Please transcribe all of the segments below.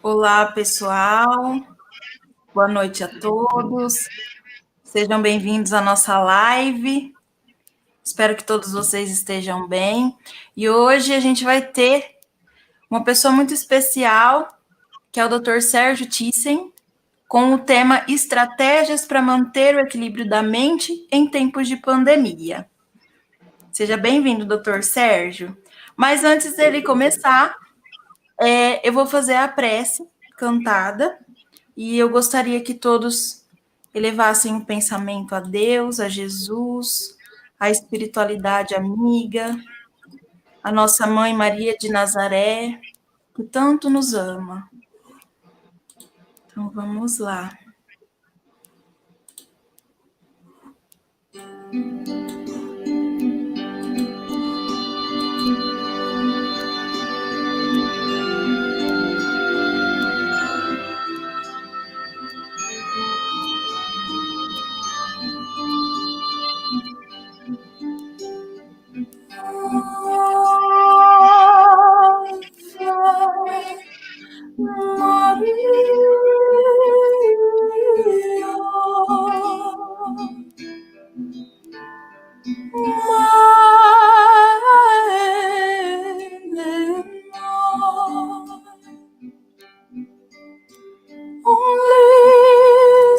Olá, pessoal. Boa noite a todos. Sejam bem-vindos à nossa live. Espero que todos vocês estejam bem. E hoje a gente vai ter uma pessoa muito especial, que é o Dr. Sérgio Thyssen, com o tema Estratégias para manter o equilíbrio da mente em tempos de pandemia. Seja bem-vindo, Dr. Sérgio. Mas antes dele começar, eu vou fazer a prece cantada. E eu gostaria que todos elevassem o pensamento a Deus, a Jesus, a espiritualidade amiga, a nossa mãe Maria de Nazaré, que tanto nos ama. Então vamos lá.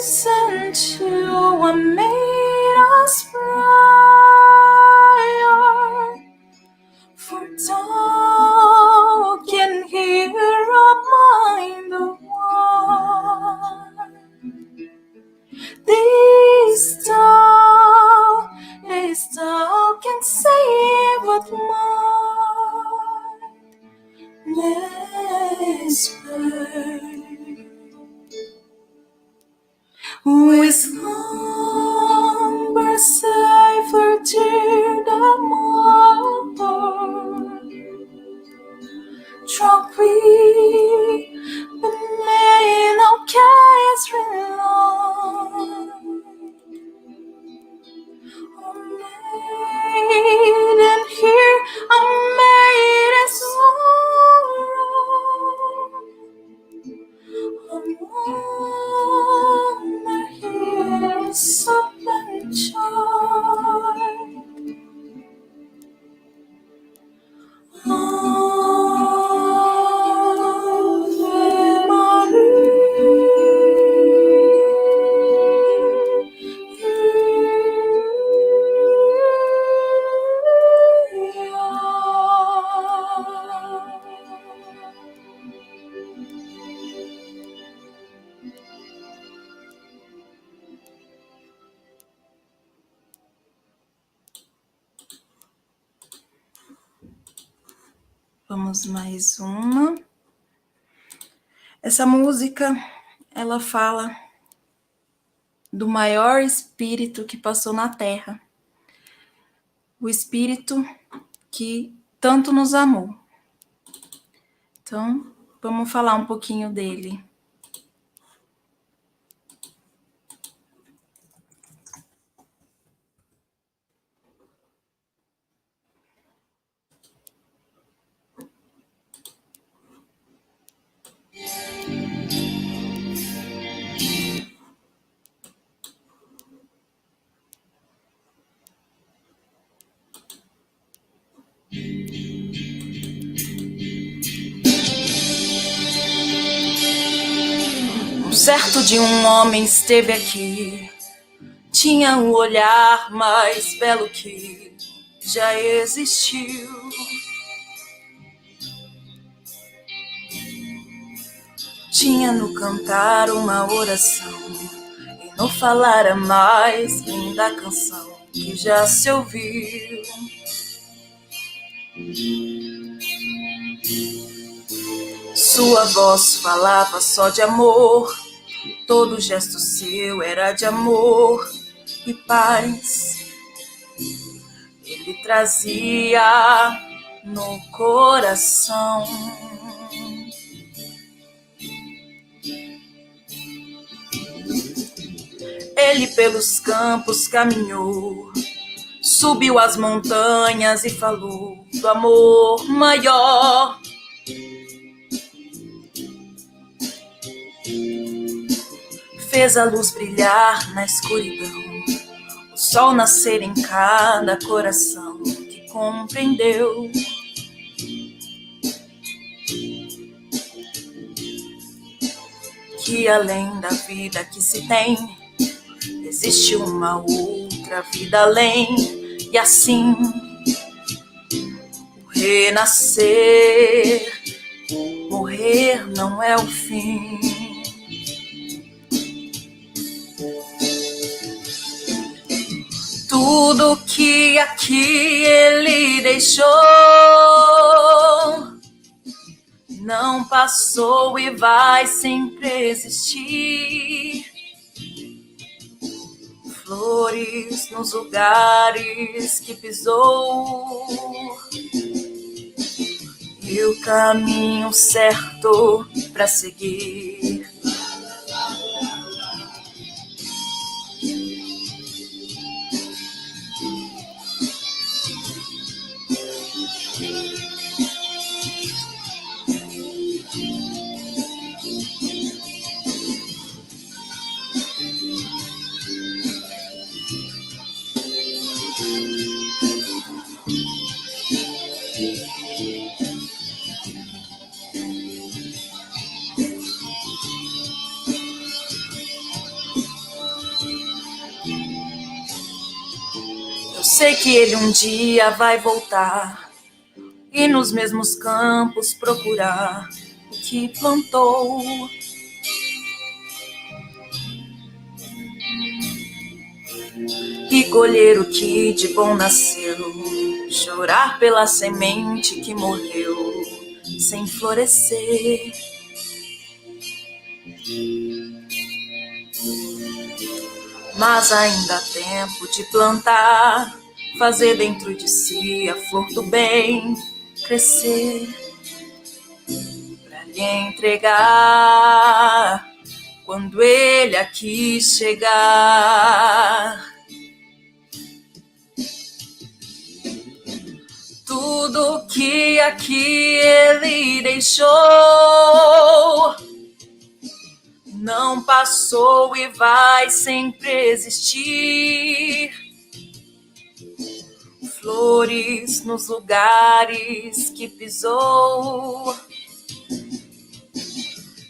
Listen to a maid's prayer, for thou can hear a mind of one. This thou can save what mine despair. With slumber safer cheer the mother, tranquil, but may no cares rely. A maiden here, a maiden's sorrow, a mother here, suffering child. Vamos mais uma. Essa música, ela fala do maior espírito que passou na Terra. O espírito que tanto nos amou. Então, vamos falar um pouquinho dele. Certo de um homem esteve aqui, tinha um olhar mais belo que já existiu. Tinha no cantar uma oração, e no falar a mais linda canção que já se ouviu. Sua voz falava só de amor, todo gesto seu era de amor e paz. Ele trazia no coração. Ele pelos campos caminhou, subiu as montanhas e falou do amor maior. fez a luz brilhar na escuridão, o sol nascer em cada coração que compreendeu. Que além da vida que se tem, existe uma outra vida além, e assim o renascer, morrer não é o fim. Tudo que aqui ele deixou não passou e vai sempre existir. Flores nos lugares que pisou e o caminho certo para seguir. Eu sei que ele um dia vai voltar e nos mesmos campos procurar o que plantou. E colher o que de bom nasceu, chorar pela semente que morreu sem florescer. Mas ainda há tempo de plantar, fazer dentro de si a flor do bem crescer, pra lhe entregar quando ele aqui chegar. Tudo que aqui ele deixou não passou e vai sempre existir. Flores nos lugares que pisou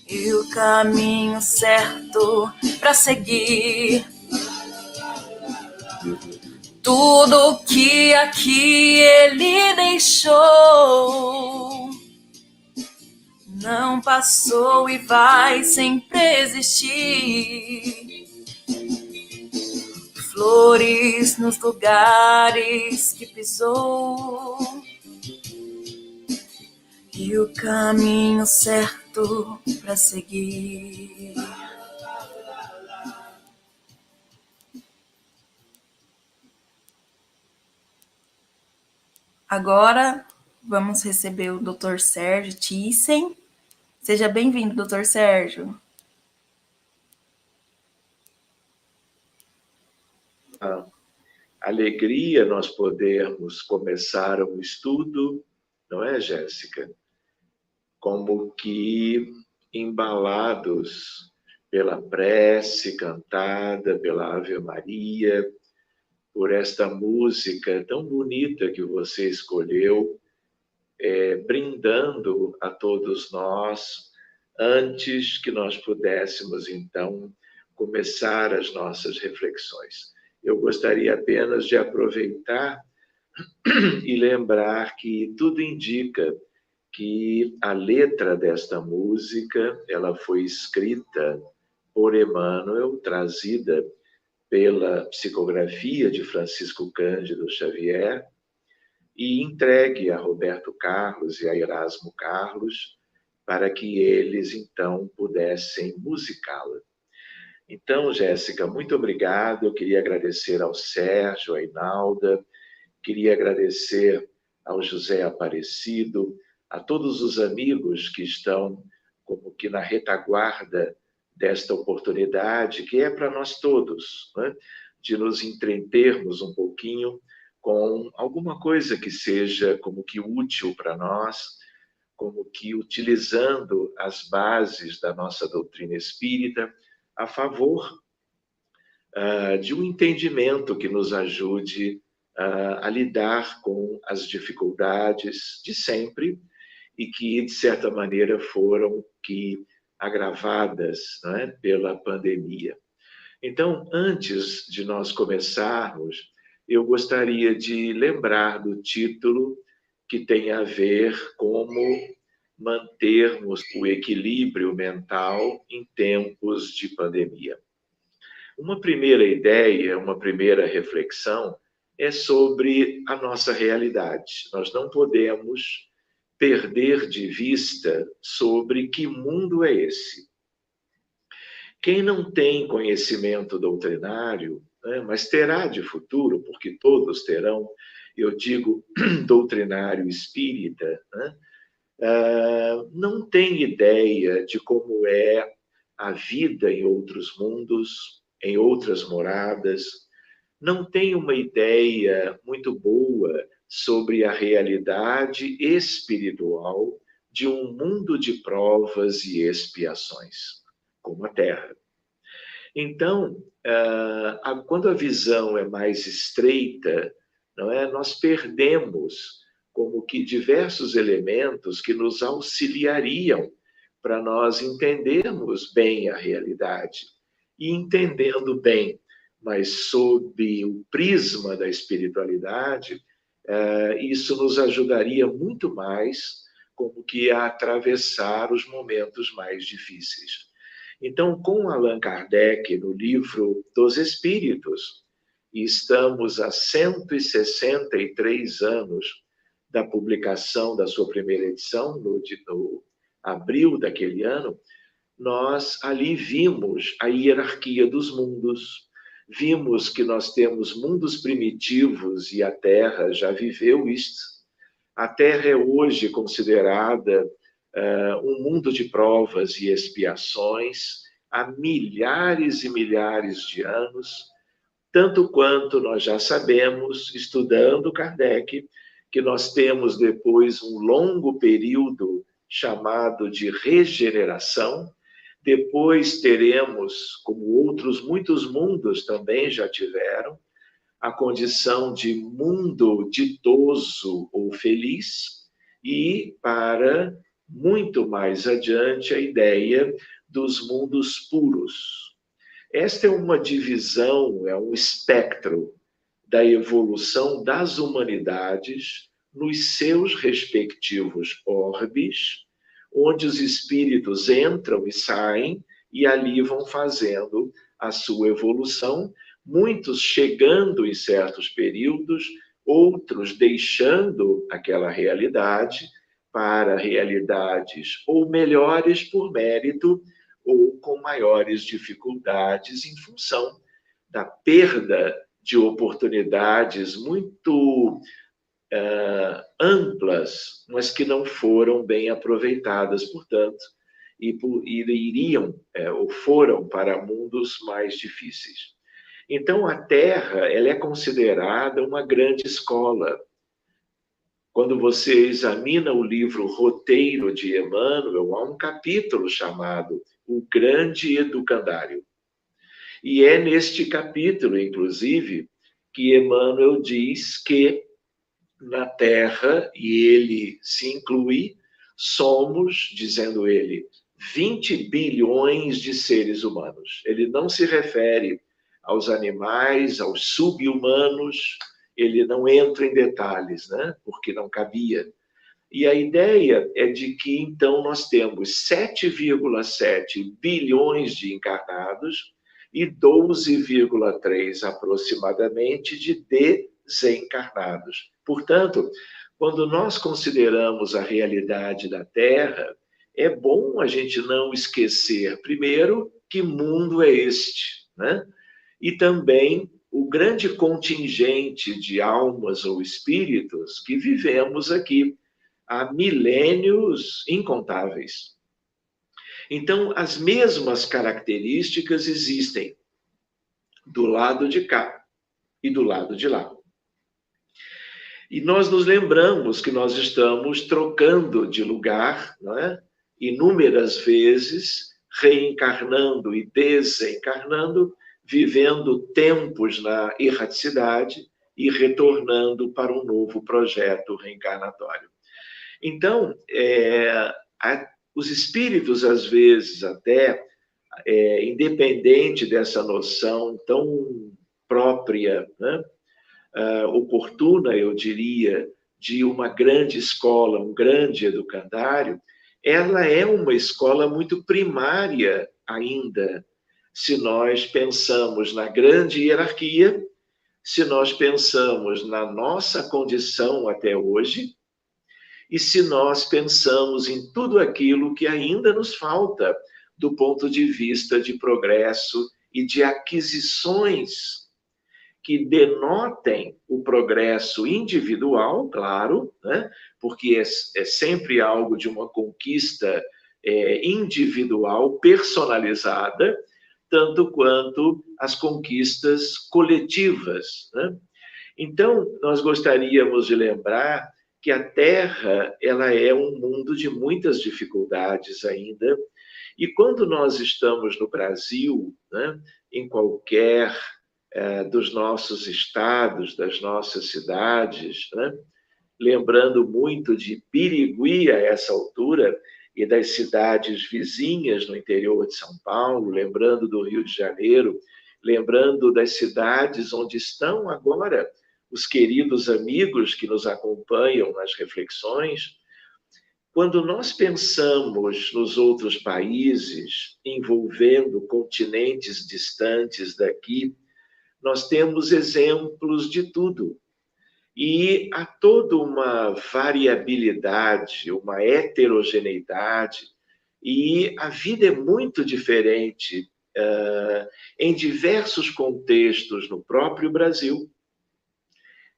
e o caminho certo para seguir. Tudo que aqui ele deixou não passou e vai sempre existir. Flores nos lugares que pisou e o caminho certo para seguir. Agora vamos receber o Dr. Sérgio Thyssen. Seja bem-vindo, Dr. Sérgio. Alegria nós podermos começar um estudo, não é, Jéssica? Como que embalados pela prece cantada, pela Ave Maria, por esta música tão bonita que você escolheu, brindando a todos nós, antes que nós pudéssemos, então, começar as nossas reflexões. Eu gostaria apenas de aproveitar e lembrar que tudo indica que a letra desta música, ela foi escrita por Emmanuel, trazida pela psicografia de Francisco Cândido Xavier e entregue a Roberto Carlos e a Erasmo Carlos para que eles, então, pudessem musicá-la. Então, Jéssica, muito obrigado. Eu queria agradecer ao Sérgio, à Inalda, queria agradecer ao José Aparecido, a todos os amigos que estão como que na retaguarda desta oportunidade, que é para nós todos, né? De nos entretermos um pouquinho com alguma coisa que seja como que útil para nós, como que utilizando as bases da nossa doutrina espírita, a favor de um entendimento que nos ajude a lidar com as dificuldades de sempre e que, de certa maneira, foram agravadas, não é, pela pandemia. Então, antes de nós começarmos, eu gostaria de lembrar do título que tem a ver como mantermos o equilíbrio mental em tempos de pandemia. Uma primeira ideia, uma primeira reflexão é sobre a nossa realidade. Nós não podemos perder de vista sobre que mundo é esse. Quem não tem conhecimento doutrinário, né, mas terá de futuro, porque todos terão, eu digo doutrinário espírita, né, não tem ideia de como é a vida em outros mundos, em outras moradas, não tem uma ideia muito boa sobre a realidade espiritual de um mundo de provas e expiações, como a Terra. Então, quando a visão é mais estreita, não é? Nós perdemos como que diversos elementos que nos auxiliariam para nós entendermos bem a realidade. E entendendo bem, mas sob o prisma da espiritualidade, isso nos ajudaria muito mais como que a atravessar os momentos mais difíceis. Então, com Allan Kardec, no livro dos Espíritos, e estamos há 163 anos da publicação da sua primeira edição, no abril daquele ano, nós ali vimos a hierarquia dos mundos, vimos que nós temos mundos primitivos e a Terra já viveu isto. A Terra é hoje considerada um mundo de provas e expiações há milhares e milhares de anos, tanto quanto nós já sabemos, estudando Kardec, que nós temos depois um longo período chamado de regeneração, depois teremos, como outros muitos mundos também já tiveram, a condição de mundo ditoso ou feliz, e para muito mais adiante a ideia dos mundos puros. Esta é uma divisão, é um espectro da evolução das humanidades nos seus respectivos orbes, onde os espíritos entram e saem e ali vão fazendo a sua evolução, muitos chegando em certos períodos, outros deixando aquela realidade para realidades ou melhores por mérito ou com maiores dificuldades em função da perda de oportunidades muito amplas, mas que não foram bem aproveitadas, portanto, e iriam ou foram para mundos mais difíceis. Então, a Terra ela é considerada uma grande escola. Quando você examina o livro Roteiro de Emmanuel, há um capítulo chamado O Grande Educandário. E é neste capítulo, inclusive, que Emmanuel diz que na Terra, e ele se inclui, somos, dizendo ele, 20 bilhões de seres humanos. Ele não se refere aos animais, aos sub-humanos, ele não entra em detalhes, né? Porque não cabia. E a ideia é de que, então, nós temos 7,7 bilhões de encarnados e 12,3 aproximadamente de desencarnados. Portanto, quando nós consideramos a realidade da Terra, é bom a gente não esquecer, primeiro, que mundo é este, né? E também o grande contingente de almas ou espíritos que vivemos aqui há milênios incontáveis. Então, as mesmas características existem do lado de cá e do lado de lá. E nós nos lembramos que nós estamos trocando de lugar, não é? Inúmeras vezes, reencarnando e desencarnando, vivendo tempos na erraticidade e retornando para um novo projeto reencarnatório. Então, os espíritos, às vezes, até, independente dessa noção tão própria, né, oportuna, eu diria, de uma grande escola, um grande educandário, ela é uma escola muito primária ainda, se nós pensamos na grande hierarquia, se nós pensamos na nossa condição até hoje, e se nós pensamos em tudo aquilo que ainda nos falta do ponto de vista de progresso e de aquisições que denotem o progresso individual, claro, né? Porque é sempre algo de uma conquista individual, personalizada, tanto quanto as conquistas coletivas, né? Então, nós gostaríamos de lembrar que a Terra, ela é um mundo de muitas dificuldades ainda, e quando nós estamos no Brasil, né, em qualquer dos nossos estados, das nossas cidades, né, lembrando muito de Birigui a essa altura, e das cidades vizinhas no interior de São Paulo, lembrando do Rio de Janeiro, lembrando das cidades onde estão agora os queridos amigos que nos acompanham nas reflexões. Quando nós pensamos nos outros países, envolvendo continentes distantes daqui, nós temos exemplos de tudo. E há toda uma variabilidade, uma heterogeneidade, e a vida é muito diferente em diversos contextos no próprio Brasil.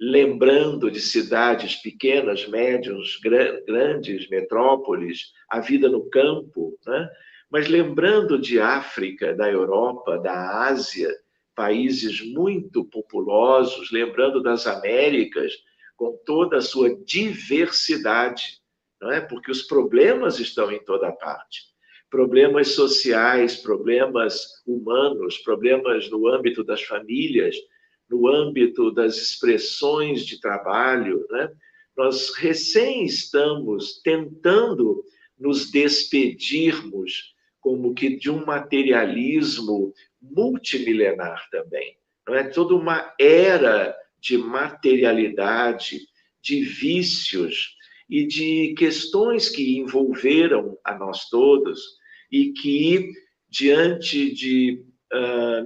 Lembrando de cidades pequenas, médias, grandes, metrópoles, a vida no campo, né? Mas lembrando de África, da Europa, da Ásia, países muito populosos, lembrando das Américas, com toda a sua diversidade, não é? Porque os problemas estão em toda parte. Problemas sociais, problemas humanos, problemas no âmbito das famílias, no âmbito das expressões de trabalho, né? Nós recém estamos tentando nos despedirmos como que de um materialismo multimilenar também. Não é? Toda uma era de materialidade, de vícios e de questões que envolveram a nós todos e que, diante de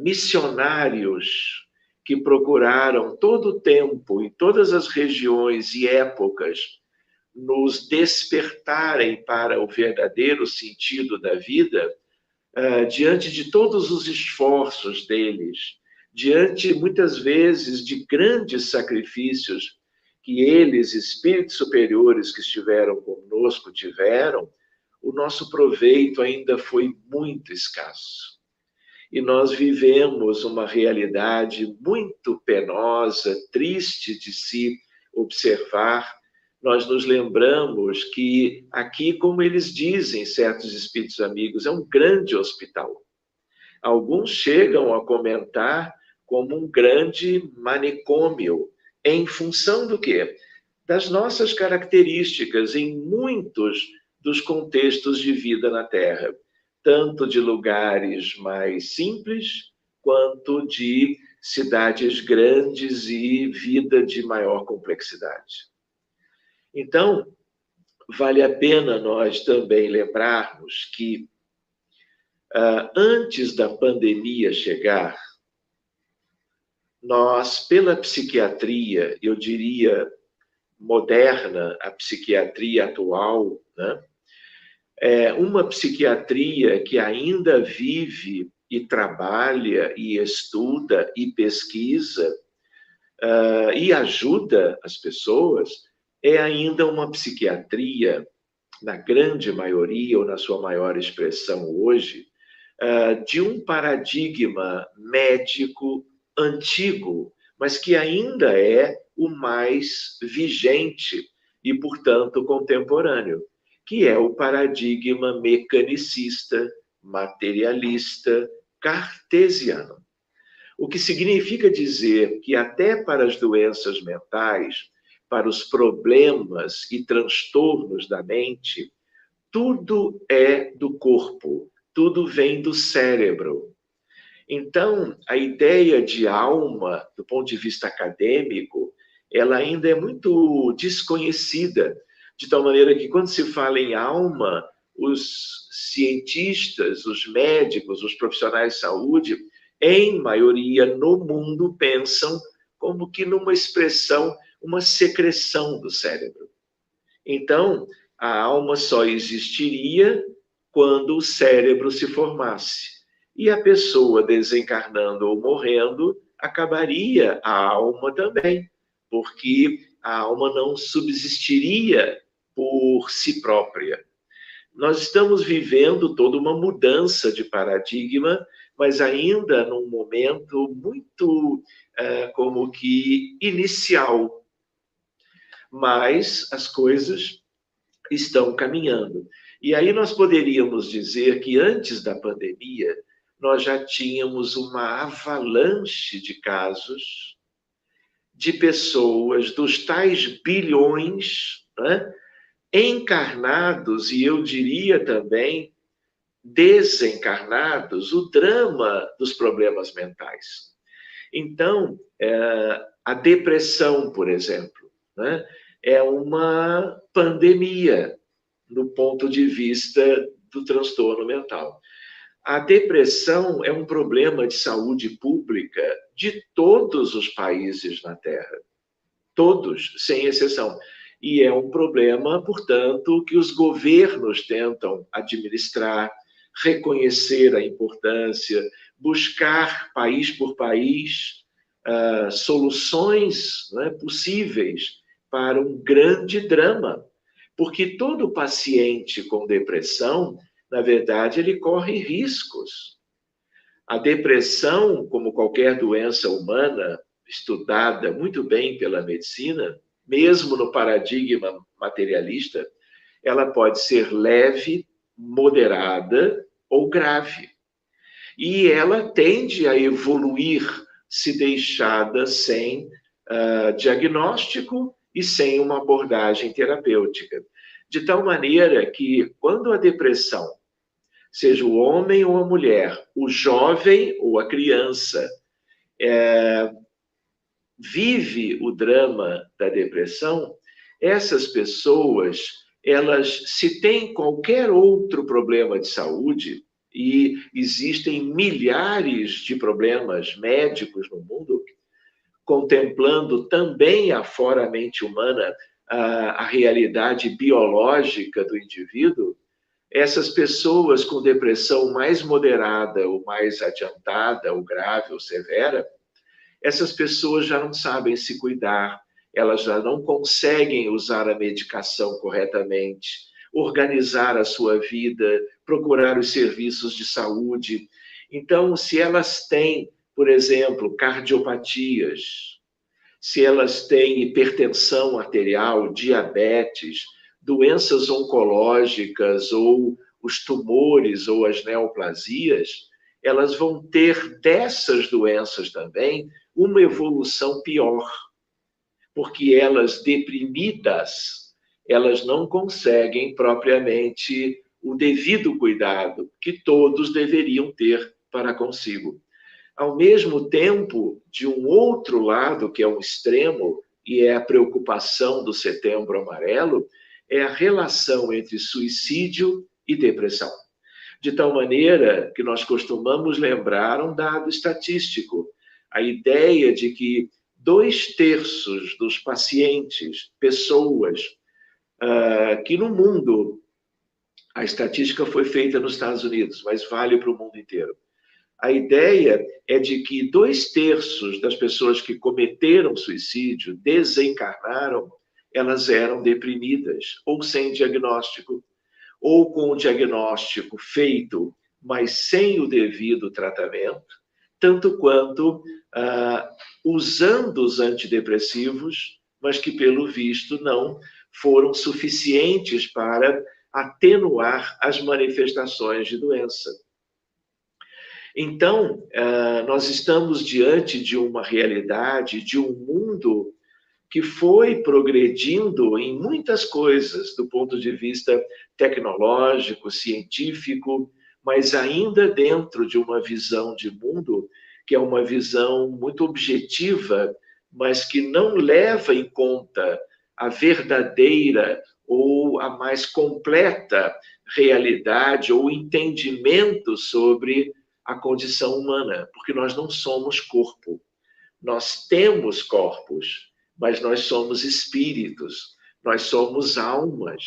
missionários que procuraram todo o tempo, em todas as regiões e épocas, nos despertarem para o verdadeiro sentido da vida, diante de todos os esforços deles, diante, muitas vezes, de grandes sacrifícios que eles, espíritos superiores que estiveram conosco, tiveram, o nosso proveito ainda foi muito escasso. E nós vivemos uma realidade muito penosa, triste de se observar. Nós nos lembramos que aqui, como eles dizem, certos espíritos amigos, é um grande hospital. Alguns chegam a comentar como um grande manicômio, em função do quê? Das nossas características em muitos dos contextos de vida na Terra, tanto de lugares mais simples, quanto de cidades grandes e vida de maior complexidade. Então, vale a pena nós também lembrarmos que, antes da pandemia chegar, nós, pela psiquiatria, eu diria moderna, a psiquiatria atual, né? Uma psiquiatria que ainda vive e trabalha e estuda e pesquisa e ajuda as pessoas, é ainda uma psiquiatria, na grande maioria ou na sua maior expressão hoje, de um paradigma médico antigo, mas que ainda é o mais vigente e, portanto, contemporâneo, que é o paradigma mecanicista, materialista, cartesiano. O que significa dizer que até para as doenças mentais, para os problemas e transtornos da mente, tudo é do corpo, tudo vem do cérebro. Então, a ideia de alma, do ponto de vista acadêmico, ela ainda é muito desconhecida, de tal maneira que quando se fala em alma, os cientistas, os médicos, os profissionais de saúde, em maioria no mundo, pensam como que numa expressão, uma secreção do cérebro. Então, a alma só existiria quando o cérebro se formasse. E a pessoa desencarnando ou morrendo, acabaria a alma também, porque a alma não subsistiria por si própria. Nós estamos vivendo toda uma mudança de paradigma, mas ainda num momento muito como que inicial. Mas as coisas estão caminhando. E aí nós poderíamos dizer que antes da pandemia, nós já tínhamos uma avalanche de casos de pessoas dos tais bilhões, né, encarnados, e eu diria também desencarnados, o drama dos problemas mentais. Então, a depressão, por exemplo, né, é uma pandemia no ponto de vista do transtorno mental. A depressão é um problema de saúde pública de todos os países na Terra. Todos, sem exceção. E é um problema, portanto, que os governos tentam administrar, reconhecer a importância, buscar, país por país, soluções, né, possíveis para um grande drama. Porque todo paciente com depressão, na verdade, ele corre riscos. A depressão, como qualquer doença humana, estudada muito bem pela medicina, mesmo no paradigma materialista, ela pode ser leve, moderada ou grave. E ela tende a evoluir se deixada sem diagnóstico e sem uma abordagem terapêutica. De tal maneira que, quando a depressão, seja o homem ou a mulher, o jovem ou a criança, vive o drama da depressão, essas pessoas, elas, se têm qualquer outro problema de saúde, e existem milhares de problemas médicos no mundo, contemplando também afora a mente humana a realidade biológica do indivíduo, essas pessoas com depressão mais moderada ou mais adiantada, ou grave ou severa, essas pessoas já não sabem se cuidar, elas já não conseguem usar a medicação corretamente, organizar a sua vida, procurar os serviços de saúde. Então, se elas têm, por exemplo, cardiopatias, se elas têm hipertensão arterial, diabetes, doenças oncológicas ou os tumores ou as neoplasias, elas vão ter dessas doenças também uma evolução pior, porque elas deprimidas, elas não conseguem propriamente o devido cuidado que todos deveriam ter para consigo. Ao mesmo tempo, de um outro lado, que é um extremo, e é a preocupação do Setembro Amarelo, é a relação entre suicídio e depressão. De tal maneira que nós costumamos lembrar um dado estatístico, a ideia de que 2/3 dos pacientes, pessoas que no mundo, a estatística foi feita nos Estados Unidos, mas vale para o mundo inteiro. A ideia é de que 2/3 das pessoas que cometeram suicídio, desencarnaram, elas eram deprimidas, ou sem diagnóstico, ou com o diagnóstico feito, mas sem o devido tratamento, tanto quanto usando os antidepressivos, mas que, pelo visto, não foram suficientes para atenuar as manifestações de doença. Então, nós estamos diante de uma realidade, de um mundo que foi progredindo em muitas coisas, do ponto de vista tecnológico, científico, mas ainda dentro de uma visão de mundo que é uma visão muito objetiva, mas que não leva em conta a verdadeira ou a mais completa realidade ou entendimento sobre a condição humana, porque nós não somos corpo. Nós temos corpos, mas nós somos espíritos, nós somos almas.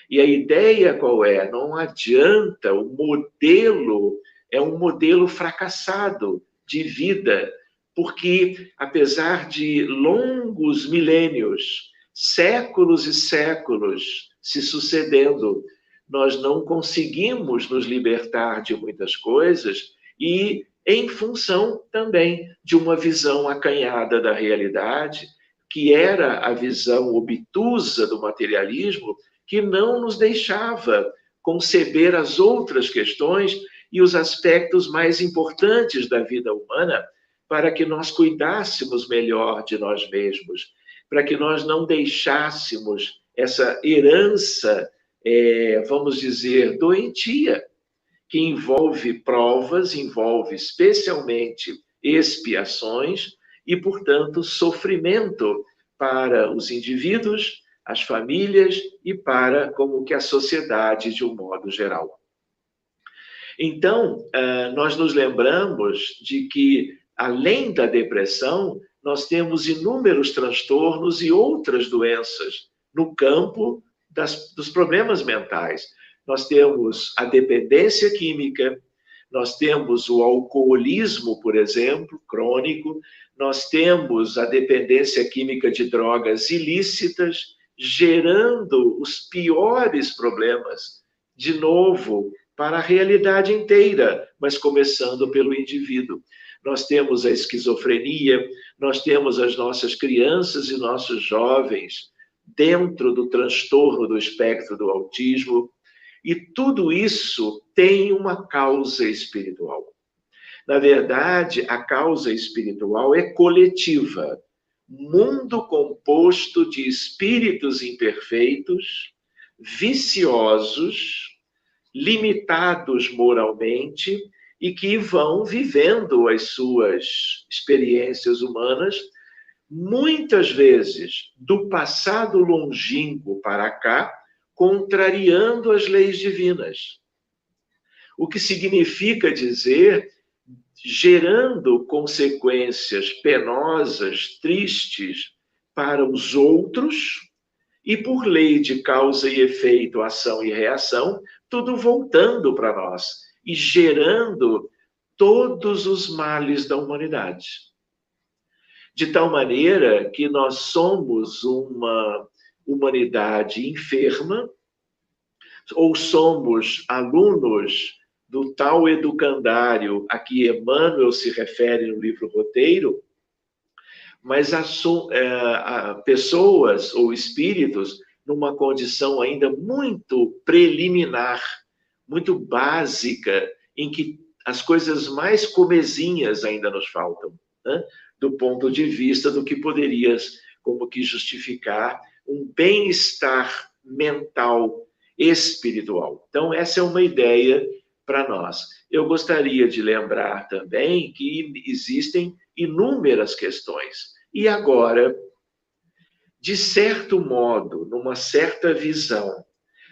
E a ideia qual é? Não adianta, o modelo é um modelo fracassado de vida, porque apesar de longos milênios, séculos e séculos se sucedendo, nós não conseguimos nos libertar de muitas coisas e em função também de uma visão acanhada da realidade, que era a visão obtusa do materialismo, que não nos deixava conceber as outras questões e os aspectos mais importantes da vida humana para que nós cuidássemos melhor de nós mesmos, para que nós não deixássemos essa herança, vamos dizer, doentia, que envolve provas, envolve especialmente expiações e, portanto, sofrimento para os indivíduos, as famílias e para como que a sociedade de um modo geral. Então, nós nos lembramos de que, além da depressão, nós temos inúmeros transtornos e outras doenças no campo dos problemas mentais. Nós temos a dependência química, nós temos o alcoolismo, por exemplo, crônico, nós temos a dependência química de drogas ilícitas, gerando os piores problemas, de novo, para a realidade inteira, mas começando pelo indivíduo. Nós temos a esquizofrenia, nós temos as nossas crianças e nossos jovens dentro do transtorno do espectro do autismo, e tudo isso tem uma causa espiritual. Na verdade, a causa espiritual é coletiva. Mundo composto de espíritos imperfeitos, viciosos, limitados moralmente e que vão vivendo as suas experiências humanas, muitas vezes do passado longínquo para cá, contrariando as leis divinas. O que significa dizer gerando consequências penosas, tristes para os outros, e por lei de causa e efeito, ação e reação, tudo voltando para nós e gerando todos os males da humanidade. De tal maneira que nós somos uma humanidade enferma, ou somos alunos do tal educandário a que Emmanuel se refere no livro Roteiro, mas a pessoas ou espíritos numa condição ainda muito preliminar, muito básica, em que as coisas mais comezinhas ainda nos faltam, né? Do ponto de vista do que poderia como que justificar um bem-estar mental, espiritual. Então, essa é uma ideia para nós. Eu gostaria de lembrar também que existem inúmeras questões. E agora, de certo modo, numa certa visão,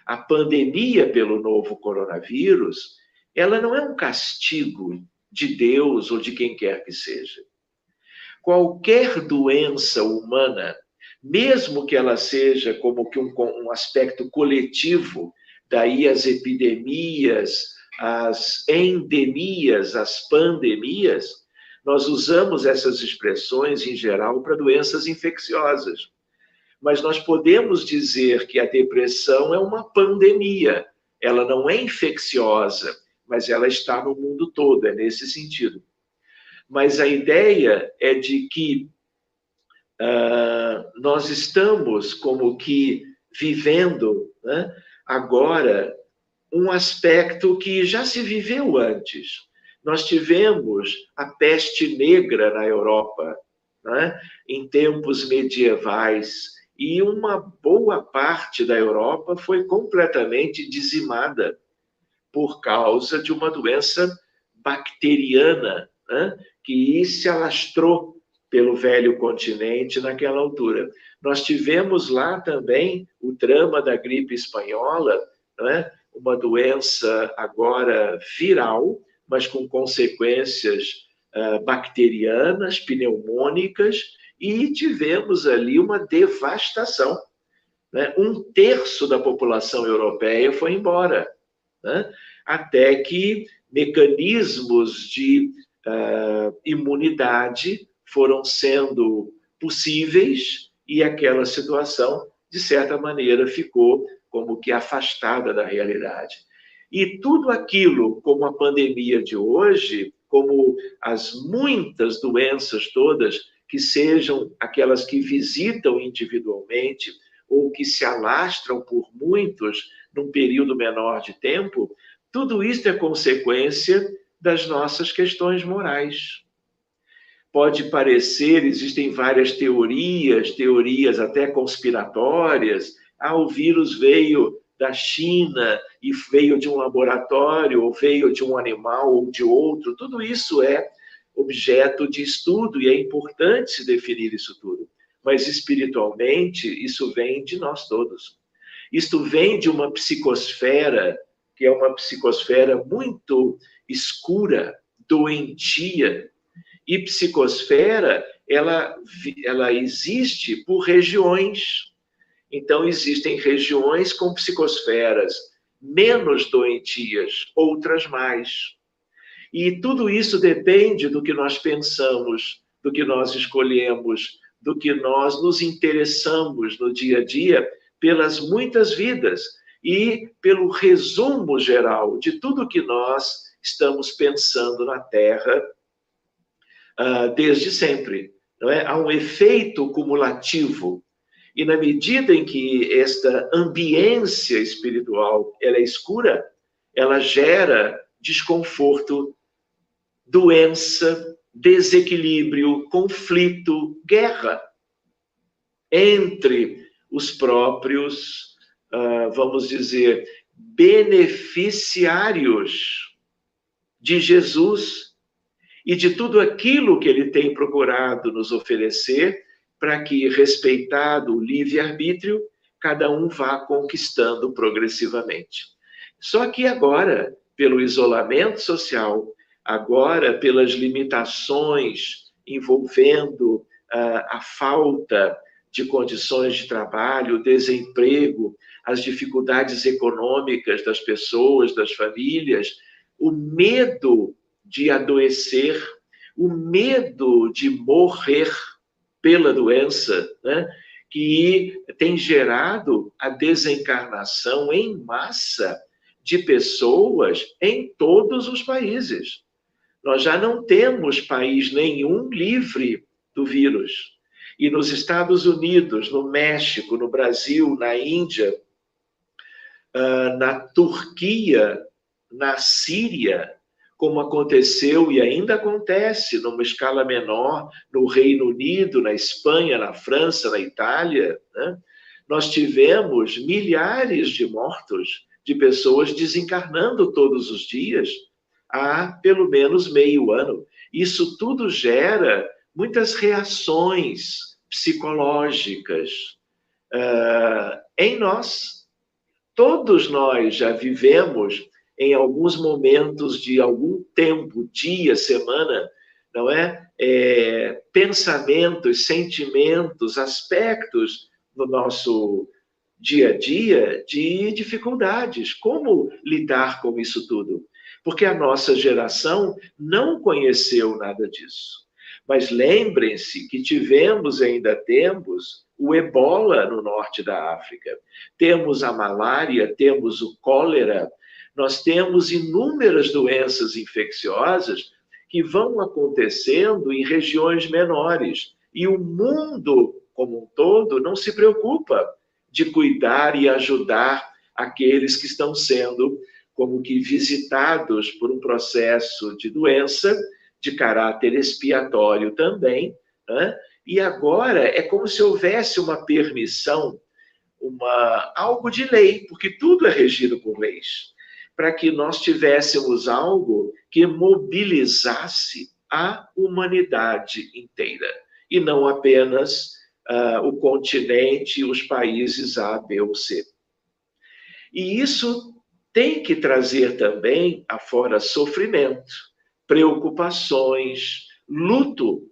a pandemia pelo novo coronavírus, ela não é um castigo de Deus ou de quem quer que seja. Qualquer doença humana, mesmo que ela seja como que um aspecto coletivo, daí as epidemias, as endemias, as pandemias, nós usamos essas expressões em geral para doenças infecciosas. Mas nós podemos dizer que a depressão é uma pandemia. Ela não é infecciosa, mas ela está no mundo todo, é nesse sentido. Mas a ideia é de que nós estamos como que vivendo, né, agora um aspecto que já se viveu antes. Nós tivemos a peste negra na Europa, né? Em tempos medievais, e uma boa parte da Europa foi completamente dizimada por causa de uma doença bacteriana, né? Que se alastrou pelo velho continente naquela altura. Nós tivemos lá também o drama da gripe espanhola, né? Uma doença agora viral, mas com consequências bacterianas, pneumônicas, e tivemos ali uma devastação, né? 1/3 da população europeia foi embora, né? Até que mecanismos de imunidade foram sendo possíveis e aquela situação, de certa maneira, ficou como que afastada da realidade. E tudo aquilo, como a pandemia de hoje, como as muitas doenças todas, que sejam aquelas que visitam individualmente ou que se alastram por muitos num período menor de tempo, tudo isso é consequência das nossas questões morais. Pode parecer, existem várias teorias até conspiratórias. O vírus veio da China e veio de um laboratório, ou veio de um animal ou de outro. Tudo isso é objeto de estudo e é importante se definir isso tudo. Mas espiritualmente, isso vem de nós todos. Isto vem de uma psicosfera, que é uma psicosfera muito escura, doentia. E psicosfera, ela existe por regiões. Então, existem regiões com psicosferas menos doentias, outras mais. E tudo isso depende do que nós pensamos, do que nós escolhemos, do que nós nos interessamos no dia a dia, pelas muitas vidas e pelo resumo geral de tudo que nós estamos pensando na Terra desde sempre. Não é? Há um efeito cumulativo. E na medida em que esta ambiência espiritual ela é escura, ela gera desconforto, doença, desequilíbrio, conflito, guerra entre os próprios, vamos dizer, beneficiários de Jesus e de tudo aquilo que ele tem procurado nos oferecer, para que, respeitado o livre-arbítrio, cada um vá conquistando progressivamente. Só que agora, pelo isolamento social, agora pelas limitações envolvendo a falta de condições de trabalho, o desemprego, as dificuldades econômicas das pessoas, das famílias, o medo de adoecer, o medo de morrer pela doença, né, que tem gerado a desencarnação em massa de pessoas em todos os países. Nós já não temos país nenhum livre do vírus. E nos Estados Unidos, no México, no Brasil, na Índia, na Turquia, na Síria, como aconteceu e ainda acontece numa escala menor no Reino Unido, na Espanha, na França, na Itália, né? Nós tivemos milhares de mortos, de pessoas desencarnando todos os dias há pelo menos meio ano. Isso tudo gera muitas reações psicológicas em nós. Todos nós já vivemos em alguns momentos de algum tempo, dia, semana, não é? Pensamentos, sentimentos, aspectos no nosso dia a dia de dificuldades. Como lidar com isso tudo? Porque a nossa geração não conheceu nada disso. Mas lembrem-se que tivemos e ainda temos o ebola no norte da África. Temos a malária, temos o cólera, nós temos inúmeras doenças infecciosas que vão acontecendo em regiões menores. E o mundo, como um todo, não se preocupa de cuidar e ajudar aqueles que estão sendo como que visitados por um processo de doença, de caráter expiatório também, né? E agora é como se houvesse uma permissão, algo de lei, porque tudo é regido por leis, para que nós tivéssemos algo que mobilizasse a humanidade inteira, e não apenas o continente, os países A, B ou C. E isso tem que trazer também afora sofrimento, preocupações, luto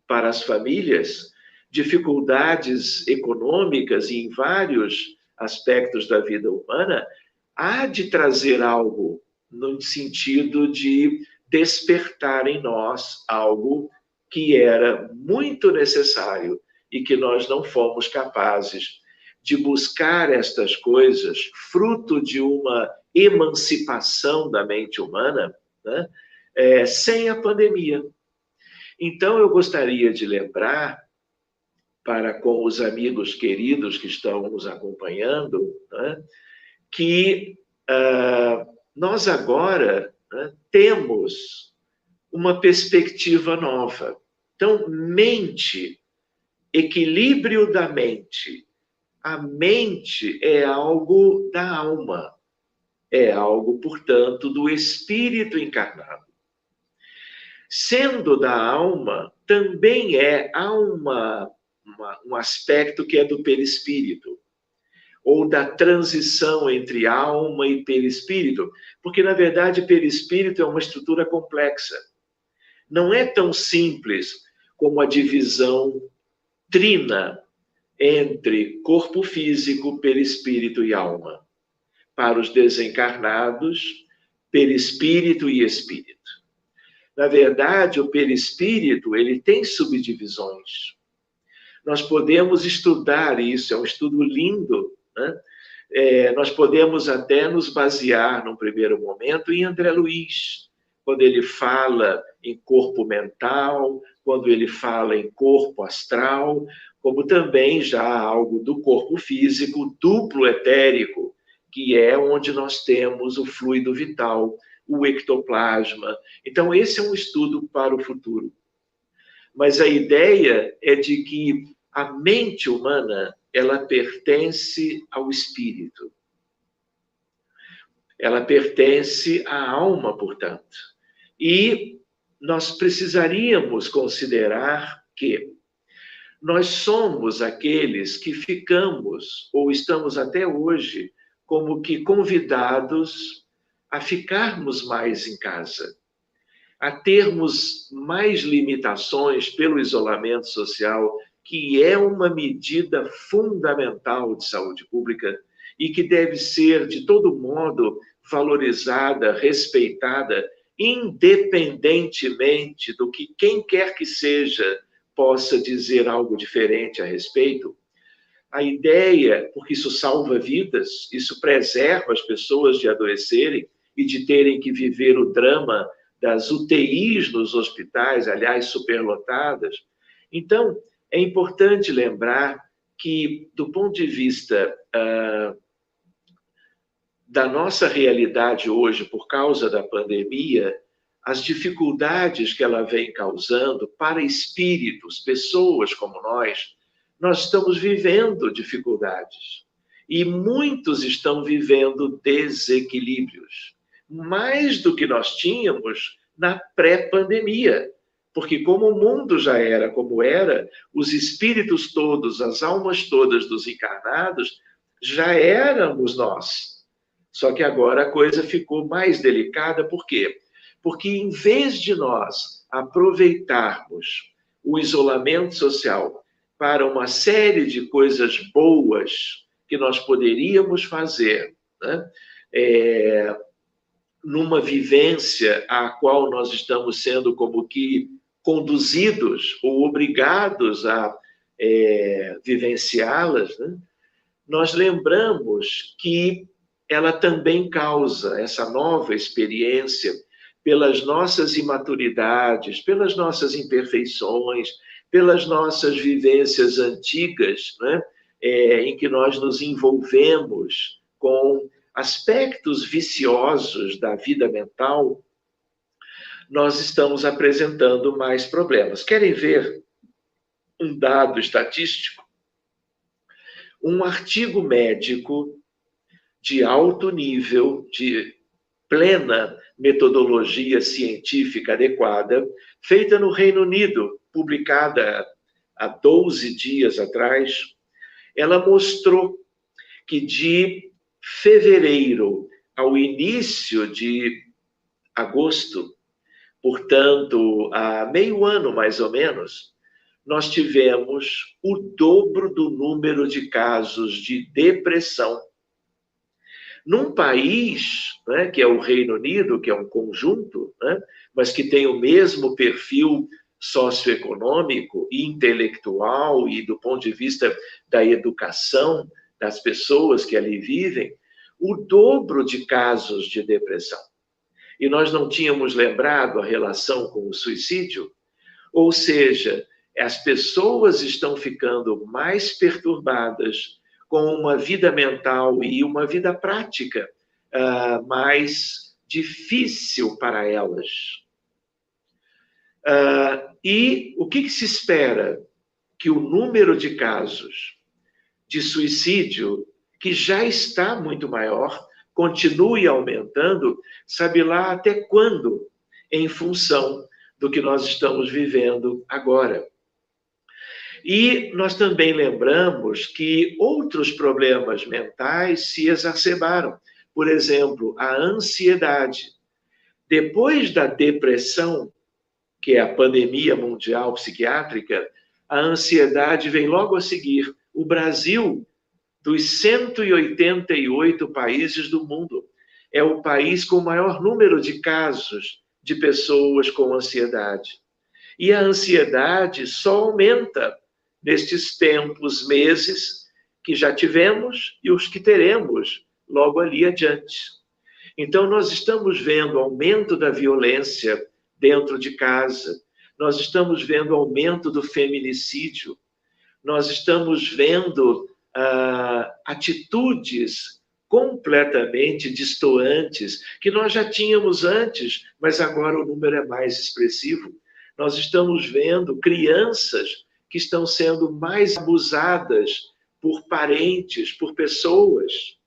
para as famílias, dificuldades econômicas e em vários aspectos da vida humana, há de trazer algo no sentido de despertar em nós algo que era muito necessário e que nós não fomos capazes de buscar estas coisas, fruto de uma emancipação da mente humana, né? Sem a pandemia. Então, eu gostaria de lembrar, para com os amigos queridos que estão nos acompanhando, né, que nós agora, né, temos uma perspectiva nova. Então, mente, equilíbrio da mente. A mente é algo da alma, é algo, portanto, do espírito encarnado. Sendo da alma, também há um aspecto que é do perispírito, ou da transição entre alma e perispírito, porque, na verdade, perispírito é uma estrutura complexa. Não é tão simples como a divisão trina entre corpo físico, perispírito e alma. Para os desencarnados, perispírito e espírito. Na verdade, o perispírito, ele tem subdivisões. Nós podemos estudar isso, é um estudo lindo, né? Nós podemos até nos basear, num primeiro momento, em André Luiz, quando ele fala em corpo mental, quando ele fala em corpo astral, como também já algo do corpo físico, duplo etérico, que é onde nós temos o fluido vital, o ectoplasma. Então, esse é um estudo para o futuro. Mas a ideia é de que a mente humana, ela pertence ao espírito. Ela pertence à alma, portanto. E nós precisaríamos considerar que nós somos aqueles que ficamos, ou estamos até hoje, como que convidados a ficarmos mais em casa, a termos mais limitações pelo isolamento social, que é uma medida fundamental de saúde pública e que deve ser, de todo modo, valorizada, respeitada, independentemente do que quem quer que seja possa dizer algo diferente a respeito. A ideia, porque isso salva vidas, isso preserva as pessoas de adoecerem e de terem que viver o drama das UTIs nos hospitais, aliás, superlotadas. Então, é importante lembrar que, do ponto de vista da nossa realidade hoje, por causa da pandemia, as dificuldades que ela vem causando para espíritos, pessoas como nós estamos vivendo dificuldades. E muitos estão vivendo desequilíbrios, mais do que nós tínhamos na pré-pandemia. Porque como o mundo já era como era, os espíritos todos, as almas todas dos encarnados, já éramos nós. Só que agora a coisa ficou mais delicada, por quê? Porque em vez de nós aproveitarmos o isolamento social para uma série de coisas boas que nós poderíamos fazer, né? Numa vivência a qual nós estamos sendo como que conduzidos ou obrigados a vivenciá-las, né? Nós lembramos que ela também causa essa nova experiência pelas nossas imaturidades, pelas nossas imperfeições, pelas nossas vivências antigas, né? Em que nós nos envolvemos com aspectos viciosos da vida mental, nós estamos apresentando mais problemas. Querem ver um dado estatístico? Um artigo médico de alto nível, de plena metodologia científica adequada, feita no Reino Unido, publicada há 12 dias atrás, ela mostrou que de fevereiro ao início de agosto, portanto, há meio ano mais ou menos, nós tivemos o dobro do número de casos de depressão. Num país, né, que é o Reino Unido, que é um conjunto, né, mas que tem o mesmo perfil socioeconômico e intelectual e do ponto de vista da educação das pessoas que ali vivem, o dobro de casos de depressão. E nós não tínhamos lembrado a relação com o suicídio, ou seja, as pessoas estão ficando mais perturbadas, com uma vida mental e uma vida prática mais difícil para elas. E o que se espera? Que o número de casos de suicídio, que já está muito maior, continue aumentando, sabe lá até quando, em função do que nós estamos vivendo agora. E nós também lembramos que outros problemas mentais se exacerbaram. Por exemplo, a ansiedade. Depois da depressão, que é a pandemia mundial psiquiátrica, a ansiedade vem logo a seguir. O Brasil, dos 188 países do mundo, é o país com o maior número de casos de pessoas com ansiedade. E a ansiedade só aumenta nestes tempos, meses que já tivemos e os que teremos logo ali adiante. Então, nós estamos vendo aumento da violência dentro de casa, nós estamos vendo aumento do feminicídio, nós estamos vendo atitudes completamente distoantes que nós já tínhamos antes, mas agora o número é mais expressivo. Nós estamos vendo crianças que estão sendo mais abusadas por parentes, por pessoas,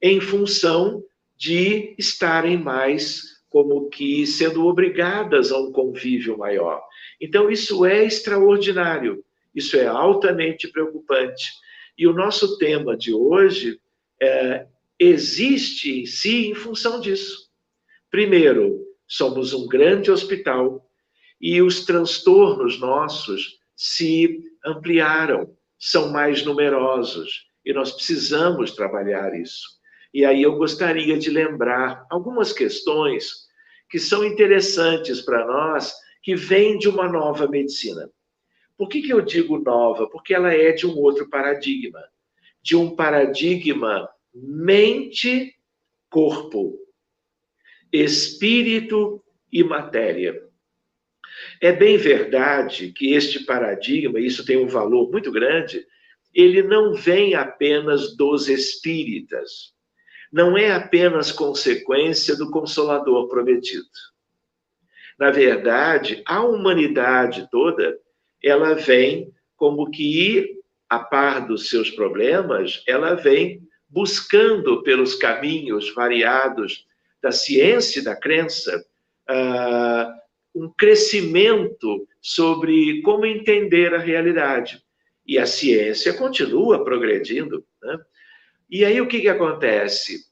em função de estarem mais como que sendo obrigadas a um convívio maior. Então, isso é extraordinário, isso é altamente preocupante. E o nosso tema de hoje existe em si em função disso. Primeiro, somos um grande hospital e os transtornos nossos se ampliaram, são mais numerosos e nós precisamos trabalhar isso. E aí eu gostaria de lembrar algumas questões que são interessantes para nós, que vêm de uma nova medicina. Por que eu digo nova? Porque ela é de um outro paradigma, de um paradigma mente-corpo, espírito e matéria. É bem verdade que este paradigma, isso tem um valor muito grande, ele não vem apenas dos espíritas, não é apenas consequência do Consolador prometido. Na verdade, a humanidade toda, ela vem como que, a par dos seus problemas, ela vem buscando pelos caminhos variados da ciência e da crença, um crescimento sobre como entender a realidade. E a ciência continua progredindo, né? E aí o que acontece?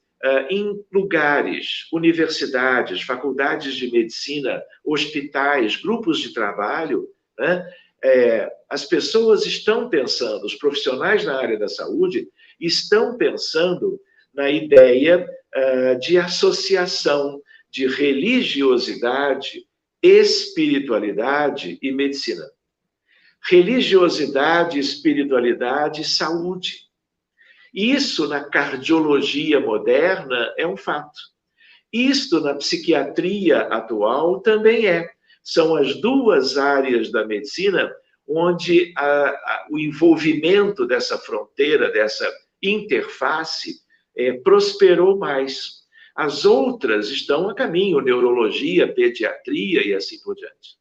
Em lugares, universidades, faculdades de medicina, hospitais, grupos de trabalho, né? As pessoas estão pensando, os profissionais na área da saúde estão pensando na ideia de associação de religiosidade, espiritualidade e medicina. Religiosidade, espiritualidade e saúde. Isso na cardiologia moderna é um fato. Isto na psiquiatria atual também é. São as duas áreas da medicina onde o envolvimento dessa fronteira, dessa interface, prosperou mais. As outras estão a caminho, neurologia, pediatria e assim por diante.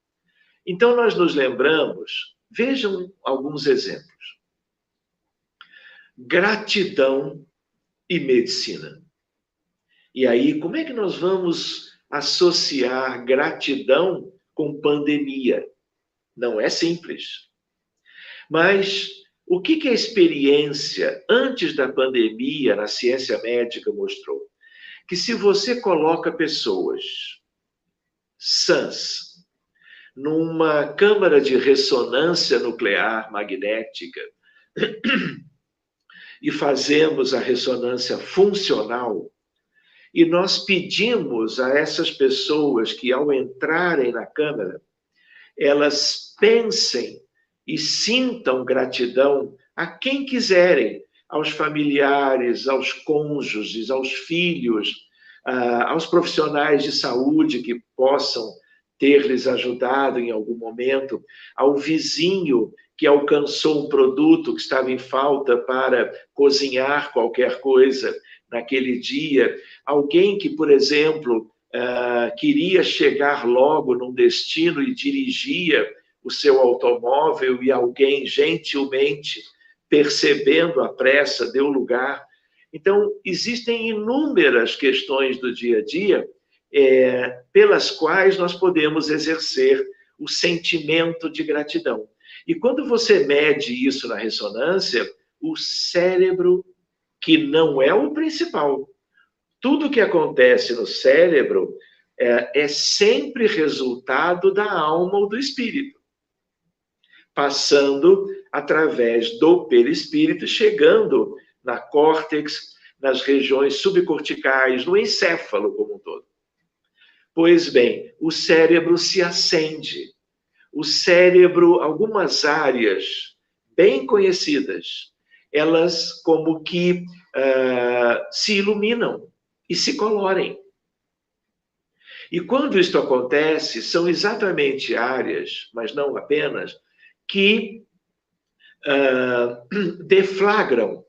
Então, nós nos lembramos, vejam alguns exemplos. Gratidão e medicina. E aí, como é que nós vamos associar gratidão com pandemia? Não é simples. Mas o que a experiência antes da pandemia na ciência médica mostrou? Que se você coloca pessoas sãs numa câmara de ressonância nuclear magnética e fazemos a ressonância funcional, e nós pedimos a essas pessoas que, ao entrarem na câmara, elas pensem e sintam gratidão a quem quiserem, aos familiares, aos cônjuges, aos filhos, aos profissionais de saúde que possam ter lhes ajudado em algum momento, ao vizinho que alcançou um produto que estava em falta para cozinhar qualquer coisa naquele dia, alguém que, por exemplo, queria chegar logo num destino e dirigia o seu automóvel e alguém gentilmente, percebendo a pressa, deu lugar. Então, existem inúmeras questões do dia a dia pelas quais nós podemos exercer o sentimento de gratidão. E quando você mede isso na ressonância, o cérebro, que não é o principal, tudo que acontece no cérebro é sempre resultado da alma ou do espírito, passando através do perispírito, chegando na córtex, nas regiões subcorticais, no encéfalo como um todo. Pois bem, o cérebro se acende. O cérebro, algumas áreas bem conhecidas, elas como que se iluminam e se colorem. E quando isto acontece, são exatamente áreas, mas não apenas, que deflagram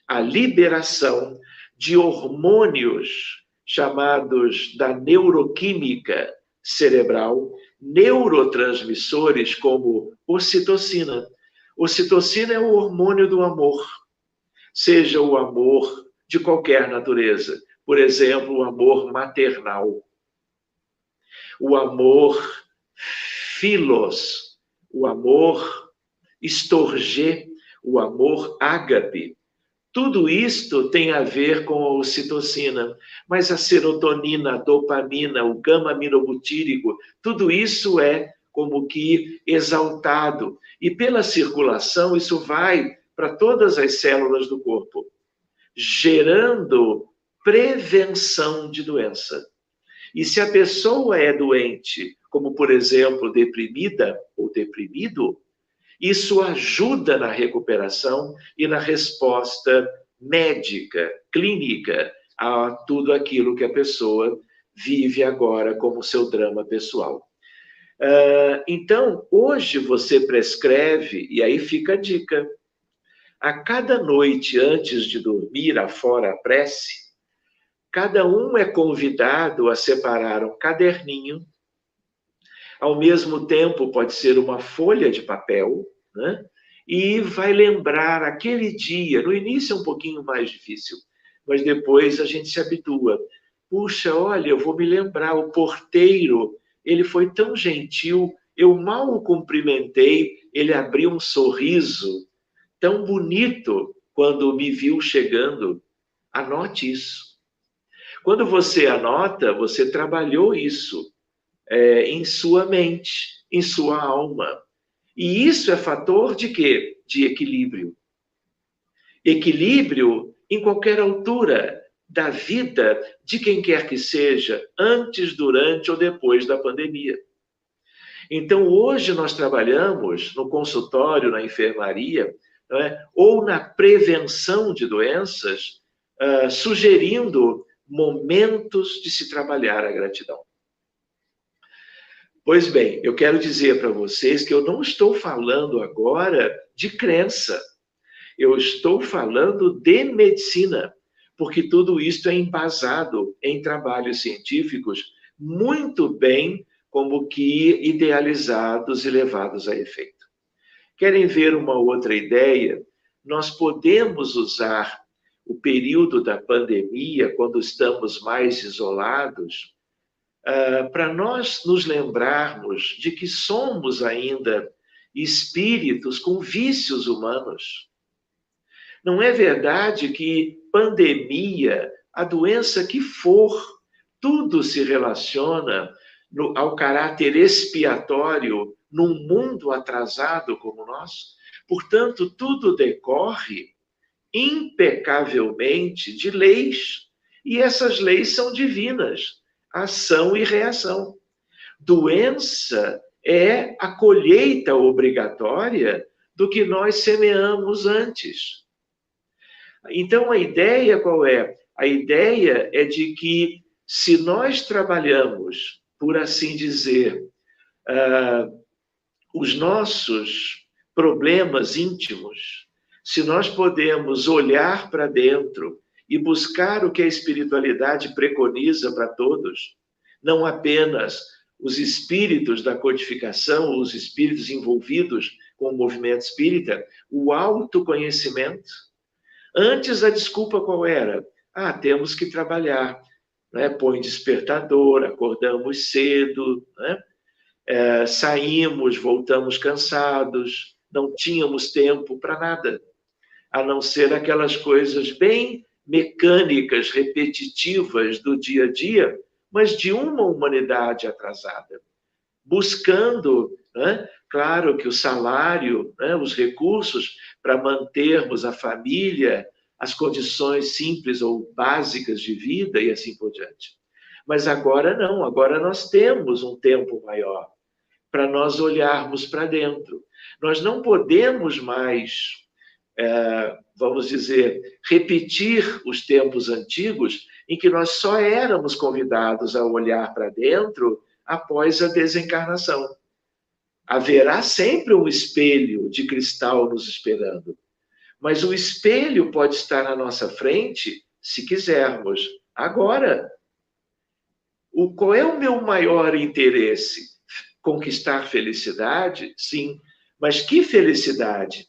a liberação de hormônios chamados da neuroquímica cerebral, neurotransmissores como ocitocina. Ocitocina é o hormônio do amor, seja o amor de qualquer natureza. Por exemplo, o amor maternal, o amor philos, o amor storge, o amor ágape. Tudo isto tem a ver com a ocitocina, mas a serotonina, a dopamina, o gama-aminobutírico, tudo isso é como que exaltado. E pela circulação, isso vai para todas as células do corpo, gerando prevenção de doença. E se a pessoa é doente, como por exemplo deprimida ou deprimido, isso ajuda na recuperação e na resposta médica, clínica, a tudo aquilo que a pessoa vive agora como seu drama pessoal. Então, hoje você prescreve, e aí fica a dica, a cada noite antes de dormir, afora a prece, cada um é convidado a separar um caderninho, ao mesmo tempo pode ser uma folha de papel, né? E vai lembrar aquele dia. No início é um pouquinho mais difícil, mas depois a gente se habitua. Puxa, olha, eu vou me lembrar, o porteiro, ele foi tão gentil, eu mal o cumprimentei, ele abriu um sorriso tão bonito quando me viu chegando. Anote isso. Quando você anota, você trabalhou isso em sua mente, em sua alma. E isso é fator de quê? De equilíbrio. Equilíbrio em qualquer altura da vida de quem quer que seja, antes, durante ou depois da pandemia. Então, hoje nós trabalhamos no consultório, na enfermaria, não é? Ou na prevenção de doenças, sugerindo momentos de se trabalhar a gratidão. Pois bem, eu quero dizer para vocês que eu não estou falando agora de crença. Eu estou falando de medicina. porque tudo isso é embasado em trabalhos científicos muito bem como que idealizados e levados a efeito. Querem ver uma outra ideia? Nós podemos usar o período da pandemia, quando estamos mais isolados, para nós nos lembrarmos de que somos ainda espíritos com vícios humanos. Não é verdade que pandemia, a doença que for, tudo se relaciona ao caráter expiatório num mundo atrasado como nós? Portanto, tudo decorre impecavelmente de leis, e essas leis são divinas, ação e reação. Doença é a colheita obrigatória do que nós semeamos antes. Então, a ideia qual é? A ideia é de que, se nós trabalhamos, por assim dizer, os nossos problemas íntimos, se nós podemos olhar para dentro e buscar o que a espiritualidade preconiza para todos, não apenas os espíritos da codificação, os espíritos envolvidos com o movimento espírita, o autoconhecimento. Antes, a desculpa qual era? Temos que trabalhar. Né? Põe despertador, acordamos cedo, né? Saímos, voltamos cansados, não tínhamos tempo para nada, a não ser aquelas coisas bem mecânicas, repetitivas do dia a dia, mas de uma humanidade atrasada, buscando, né? Claro que o salário, né? Os recursos para mantermos a família, as condições simples ou básicas de vida e assim por diante. Mas agora não, agora nós temos um tempo maior para nós olharmos para dentro. Nós não podemos mais, vamos dizer, repetir os tempos antigos em que nós só éramos convidados a olhar para dentro após a desencarnação. Haverá sempre um espelho de cristal nos esperando, mas o espelho pode estar na nossa frente se quisermos. Agora, qual é o meu maior interesse? Conquistar felicidade? Sim, mas que felicidade?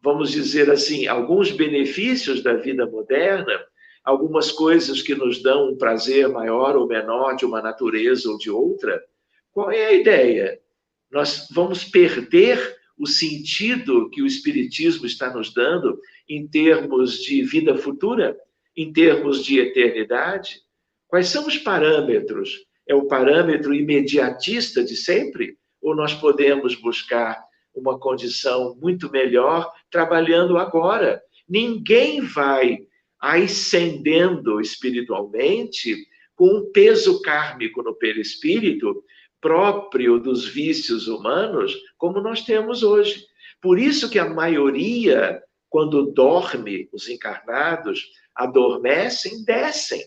Vamos dizer assim, alguns benefícios da vida moderna, algumas coisas que nos dão um prazer maior ou menor de uma natureza ou de outra. Qual é a ideia? Nós vamos perder o sentido que o Espiritismo está nos dando em termos de vida futura, em termos de eternidade? Quais são os parâmetros? É o parâmetro imediatista de sempre? Ou nós podemos buscar uma condição muito melhor trabalhando agora? Ninguém vai ascendendo espiritualmente com um peso kármico no perispírito próprio dos vícios humanos, como nós temos hoje. Por isso que a maioria, quando dorme, os encarnados, adormecem, descem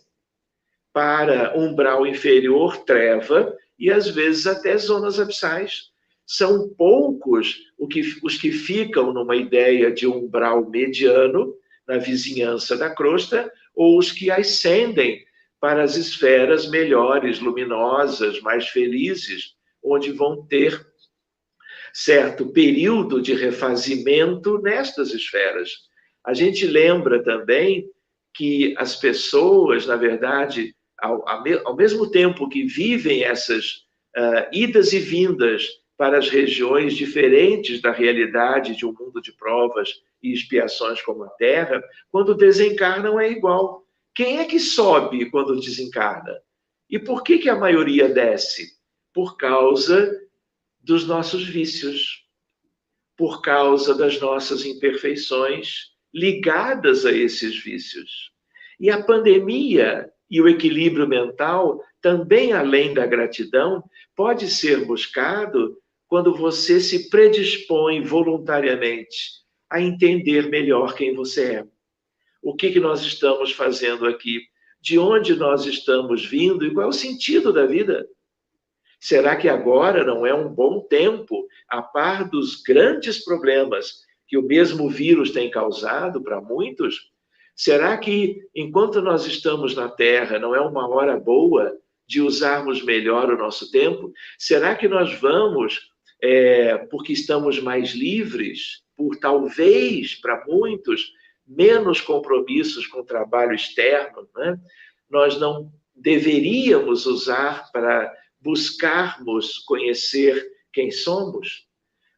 para umbral inferior, treva, e às vezes até zonas abissais. São poucos os que ficam numa ideia de umbral mediano, na vizinhança da crosta, ou os que ascendem para as esferas melhores, luminosas, mais felizes, onde vão ter certo período de refazimento nestas esferas. A gente lembra também que as pessoas, na verdade, ao mesmo tempo que vivem essas idas e vindas para as regiões diferentes da realidade de um mundo de provas e expiações como a Terra, quando desencarnam é igual. Quem é que sobe quando desencarna? E por que a maioria desce? Por causa dos nossos vícios, por causa das nossas imperfeições ligadas a esses vícios. E a pandemia e o equilíbrio mental, também além da gratidão, pode ser buscado quando você se predispõe voluntariamente a entender melhor quem você é. O que nós estamos fazendo aqui? De onde nós estamos vindo e qual é o sentido da vida? Será que agora não é um bom tempo, a par dos grandes problemas que o mesmo vírus tem causado para muitos? Será que, enquanto nós estamos na Terra, não é uma hora boa de usarmos melhor o nosso tempo? Será que nós vamos, porque estamos mais livres, por talvez, para muitos, menos compromissos com o trabalho externo, né? Nós não deveríamos usar para buscarmos conhecer quem somos?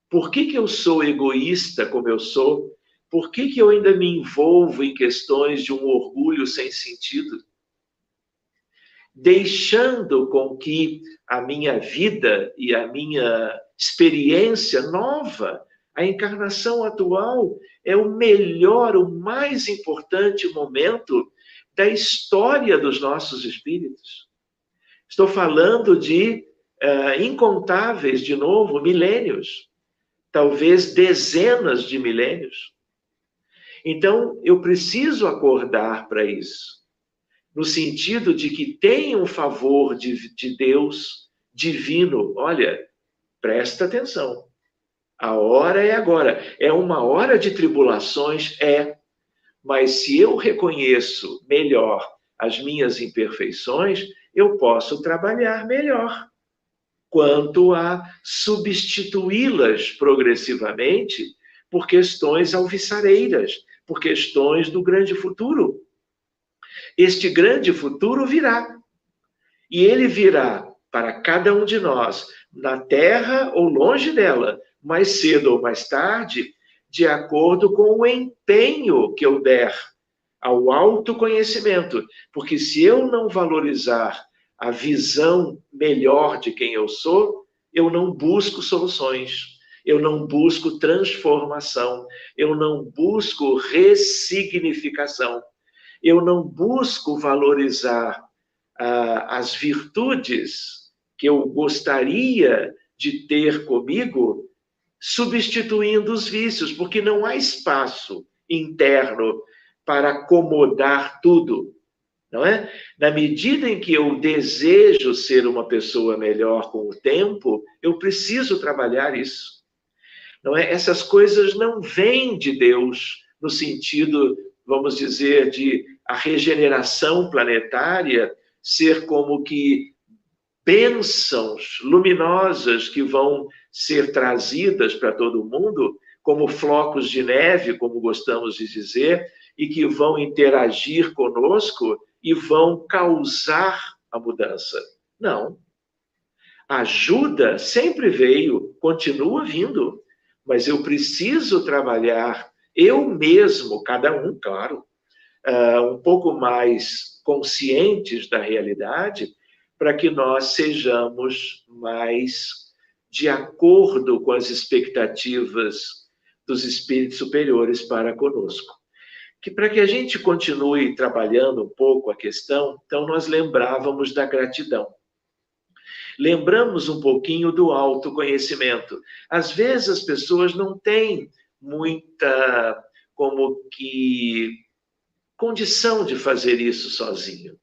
Por que eu sou egoísta como eu sou? Por que eu ainda me envolvo em questões de um orgulho sem sentido? Deixando com que a minha vida e a minha experiência nova, a encarnação atual, é o melhor, o mais importante momento da história dos nossos espíritos. Estou falando de incontáveis, de novo, milênios, talvez dezenas de milênios. Então, eu preciso acordar para isso, no sentido de que tem um favor de Deus divino. Olha, presta atenção, a hora é agora. É uma hora de tribulações? Mas se eu reconheço melhor as minhas imperfeições, eu posso trabalhar melhor quanto a substituí-las progressivamente por questões alvissareiras, por questões do grande futuro. Este grande futuro virá. E ele virá para cada um de nós, na Terra ou longe dela, mais cedo ou mais tarde, de acordo com o empenho que eu der ao autoconhecimento. Porque se eu não valorizar a visão melhor de quem eu sou, eu não busco soluções, eu não busco transformação, eu não busco ressignificação, eu não busco valorizar as virtudes que eu gostaria de ter comigo, substituindo os vícios, porque não há espaço interno para acomodar tudo, não é? Na medida em que eu desejo ser uma pessoa melhor com o tempo, eu preciso trabalhar isso, não é? Essas coisas não vêm de Deus no sentido, vamos dizer, de a regeneração planetária ser como que bênçãos luminosas que vão ser trazidas para todo mundo, como flocos de neve, como gostamos de dizer, e que vão interagir conosco e vão causar a mudança. Não. A ajuda sempre veio, continua vindo, mas eu preciso trabalhar eu mesmo, cada um, claro, um pouco mais conscientes da realidade, para que nós sejamos mais de acordo com as expectativas dos espíritos superiores para conosco. Que para que a gente continue trabalhando um pouco a questão, então nós lembrávamos da gratidão. Lembramos um pouquinho do autoconhecimento. Às vezes as pessoas não têm muita, como que, condição de fazer isso sozinho,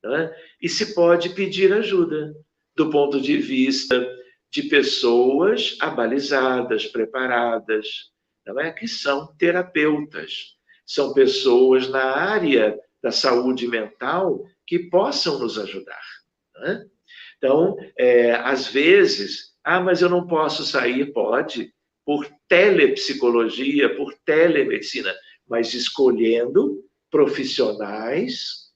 né? E se pode pedir ajuda, do ponto de vista de pessoas abalizadas, preparadas, não é? Que são terapeutas, são pessoas na área da saúde mental que possam nos ajudar, né? Então, às vezes, mas eu não posso sair, pode, por telepsicologia, por telemedicina, mas escolhendo profissionais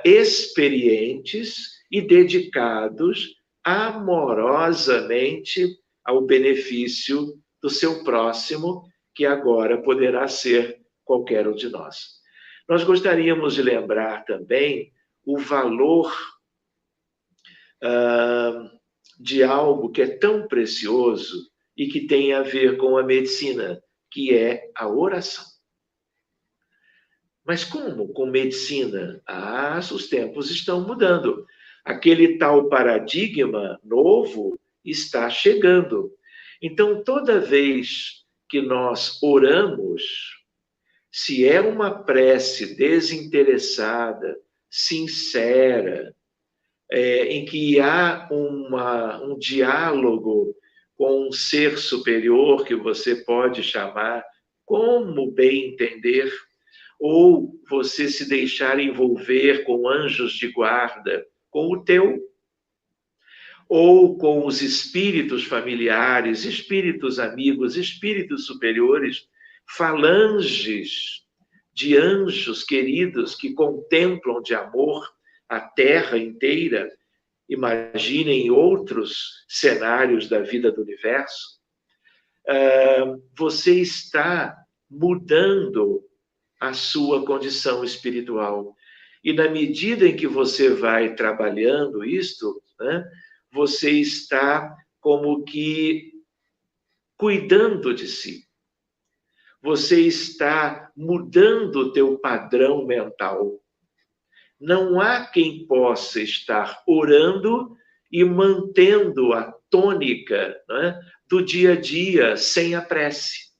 experientes e dedicados amorosamente ao benefício do seu próximo, que agora poderá ser qualquer um de nós. Nós gostaríamos de lembrar também o valor de algo que é tão precioso e que tem a ver com a medicina, que é a oração. Mas como com medicina? Os tempos estão mudando. Aquele tal paradigma novo está chegando. Então, toda vez que nós oramos, se é uma prece desinteressada, sincera, em que há um diálogo com um ser superior, que você pode chamar como bem entender, ou você se deixar envolver com anjos de guarda, com o teu, ou com os espíritos familiares, espíritos amigos, espíritos superiores, falanges de anjos queridos que contemplam de amor a terra inteira. Imaginem outros cenários da vida do universo. Você está mudando a sua condição espiritual. E na medida em que você vai trabalhando isto, né, você está como que cuidando de si. Você está mudando o teu padrão mental. Não há quem possa estar orando e mantendo a tônica, né, do dia a dia sem a prece.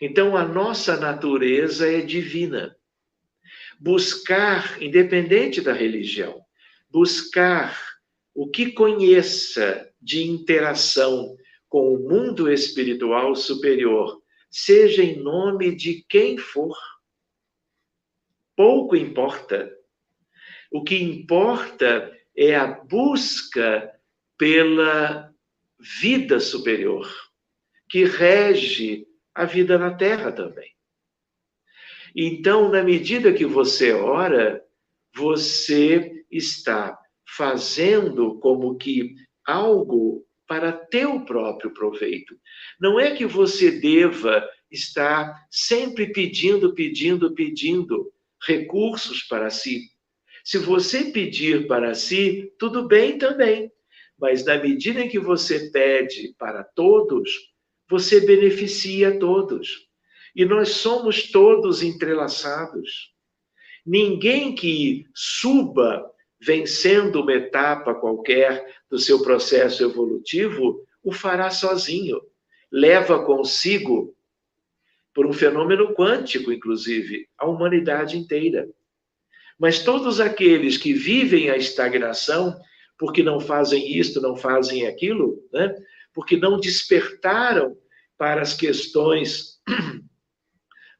Então, a nossa natureza é divina. Buscar, independente da religião, buscar o que conheça de interação com o mundo espiritual superior, seja em nome de quem for, pouco importa. O que importa é a busca pela vida superior, que rege a vida na Terra também. Então, na medida que você ora, você está fazendo como que algo para teu próprio proveito. Não é que você deva estar sempre pedindo recursos para si. Se você pedir para si, tudo bem também. Mas na medida em que você pede para todos, você beneficia todos. E nós somos todos entrelaçados. Ninguém que suba vencendo uma etapa qualquer do seu processo evolutivo o fará sozinho. Leva consigo, por um fenômeno quântico, inclusive, a humanidade inteira. Mas todos aqueles que vivem a estagnação, porque não fazem isto, não fazem aquilo, né? Porque não despertaram para as questões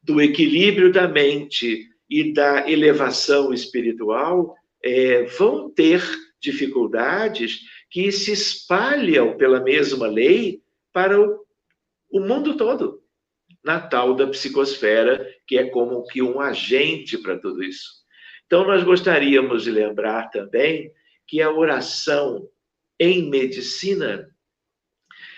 do equilíbrio da mente e da elevação espiritual, vão ter dificuldades que se espalham pela mesma lei para o mundo todo, na tal da psicosfera, que é como que um agente para tudo isso. Então, nós gostaríamos de lembrar também que a oração em medicina,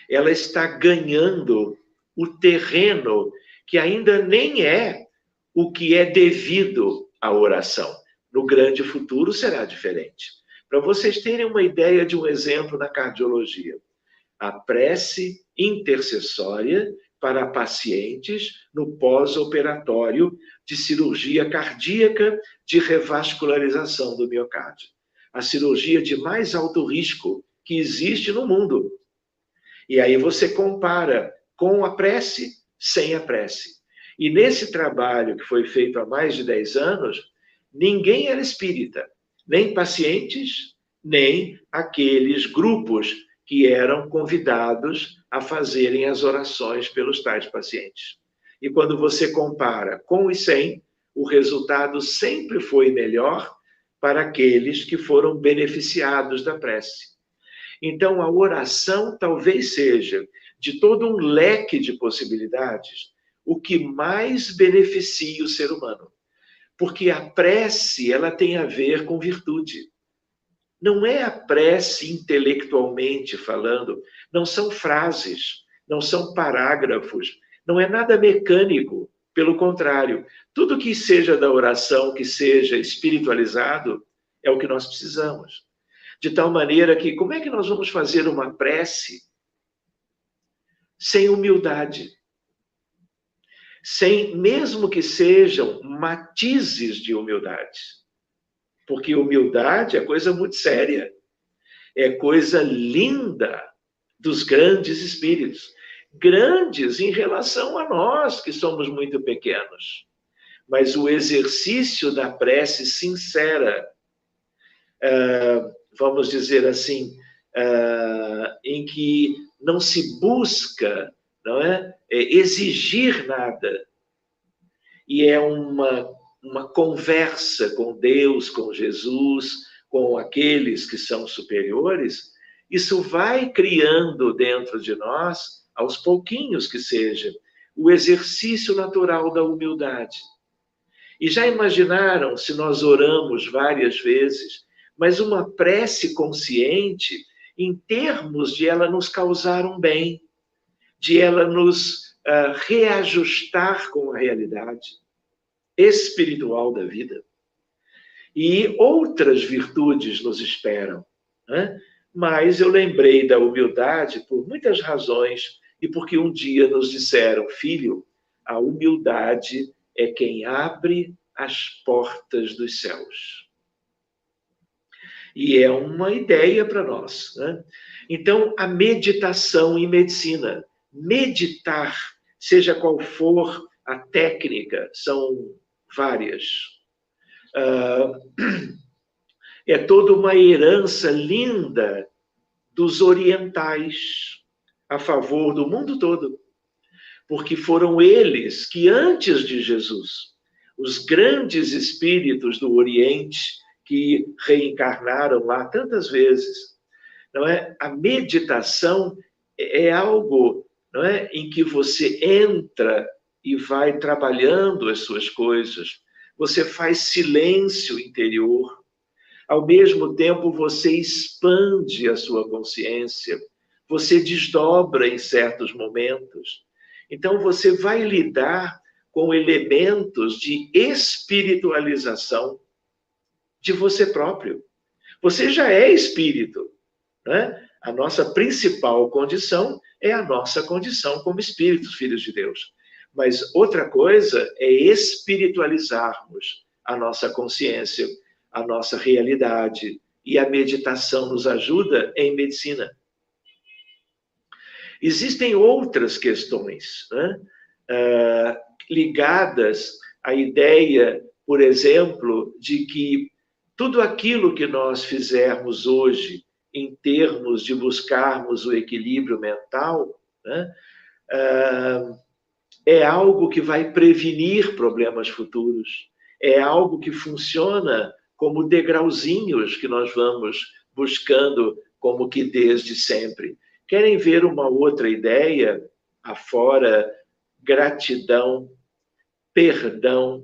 ela está ganhando o terreno que ainda nem é o que é devido à oração. No grande futuro será diferente. Para vocês terem uma ideia de um exemplo na cardiologia, a prece intercessória para pacientes no pós-operatório de cirurgia cardíaca de revascularização do miocárdio. A cirurgia de mais alto risco que existe no mundo. E aí você compara com a prece, sem a prece. E nesse trabalho que foi feito há mais de 10 anos, ninguém era espírita, nem pacientes, nem aqueles grupos que eram convidados a fazerem as orações pelos tais pacientes. E quando você compara com e sem, o resultado sempre foi melhor para aqueles que foram beneficiados da prece. Então, a oração talvez seja, de todo um leque de possibilidades, o que mais beneficia o ser humano. Porque a prece, ela tem a ver com virtude. Não é a prece intelectualmente falando, não são frases, não são parágrafos, não é nada mecânico. Pelo contrário, tudo que seja da oração, que seja espiritualizado, é o que nós precisamos. De tal maneira que, como é que nós vamos fazer uma prece sem humildade? Sem, mesmo que sejam matizes de humildade. Porque humildade é coisa muito séria. É coisa linda dos grandes espíritos. Grandes em relação a nós, que somos muito pequenos. Mas o exercício da prece sincera, vamos dizer assim, em que não se busca, não é, exigir nada, e é uma conversa com Deus, com Jesus, com aqueles que são superiores, isso vai criando dentro de nós, aos pouquinhos que seja, o exercício natural da humildade. E já imaginaram se nós oramos várias vezes, mas uma prece consciente em termos de ela nos causar um bem, de ela nos reajustar com a realidade espiritual da vida. E outras virtudes nos esperam, né? Mas eu lembrei da humildade por muitas razões e porque um dia nos disseram, filho, a humildade é quem abre as portas dos céus. E é uma ideia para nós, né? Então, a meditação em medicina. Meditar, seja qual for a técnica, são várias. É toda uma herança linda dos orientais a favor do mundo todo. Porque foram eles que, antes de Jesus, os grandes espíritos do Oriente, que reencarnaram lá tantas vezes, não é? A meditação é algo, não é, em que você entra e vai trabalhando as suas coisas, você faz silêncio interior, ao mesmo tempo você expande a sua consciência, você desdobra em certos momentos. Então você vai lidar com elementos de espiritualização de você próprio. Você já é espírito, né? A nossa principal condição é a nossa condição como espíritos, filhos de Deus. Mas outra coisa é espiritualizarmos a nossa consciência, a nossa realidade. E a meditação nos ajuda em medicina. Existem outras questões, né? Ligadas à ideia, por exemplo, de que tudo aquilo que nós fizermos hoje, em termos de buscarmos o equilíbrio mental, né, é algo que vai prevenir problemas futuros, é algo que funciona como degrauzinhos que nós vamos buscando como que desde sempre. Querem ver uma outra ideia afora gratidão, perdão,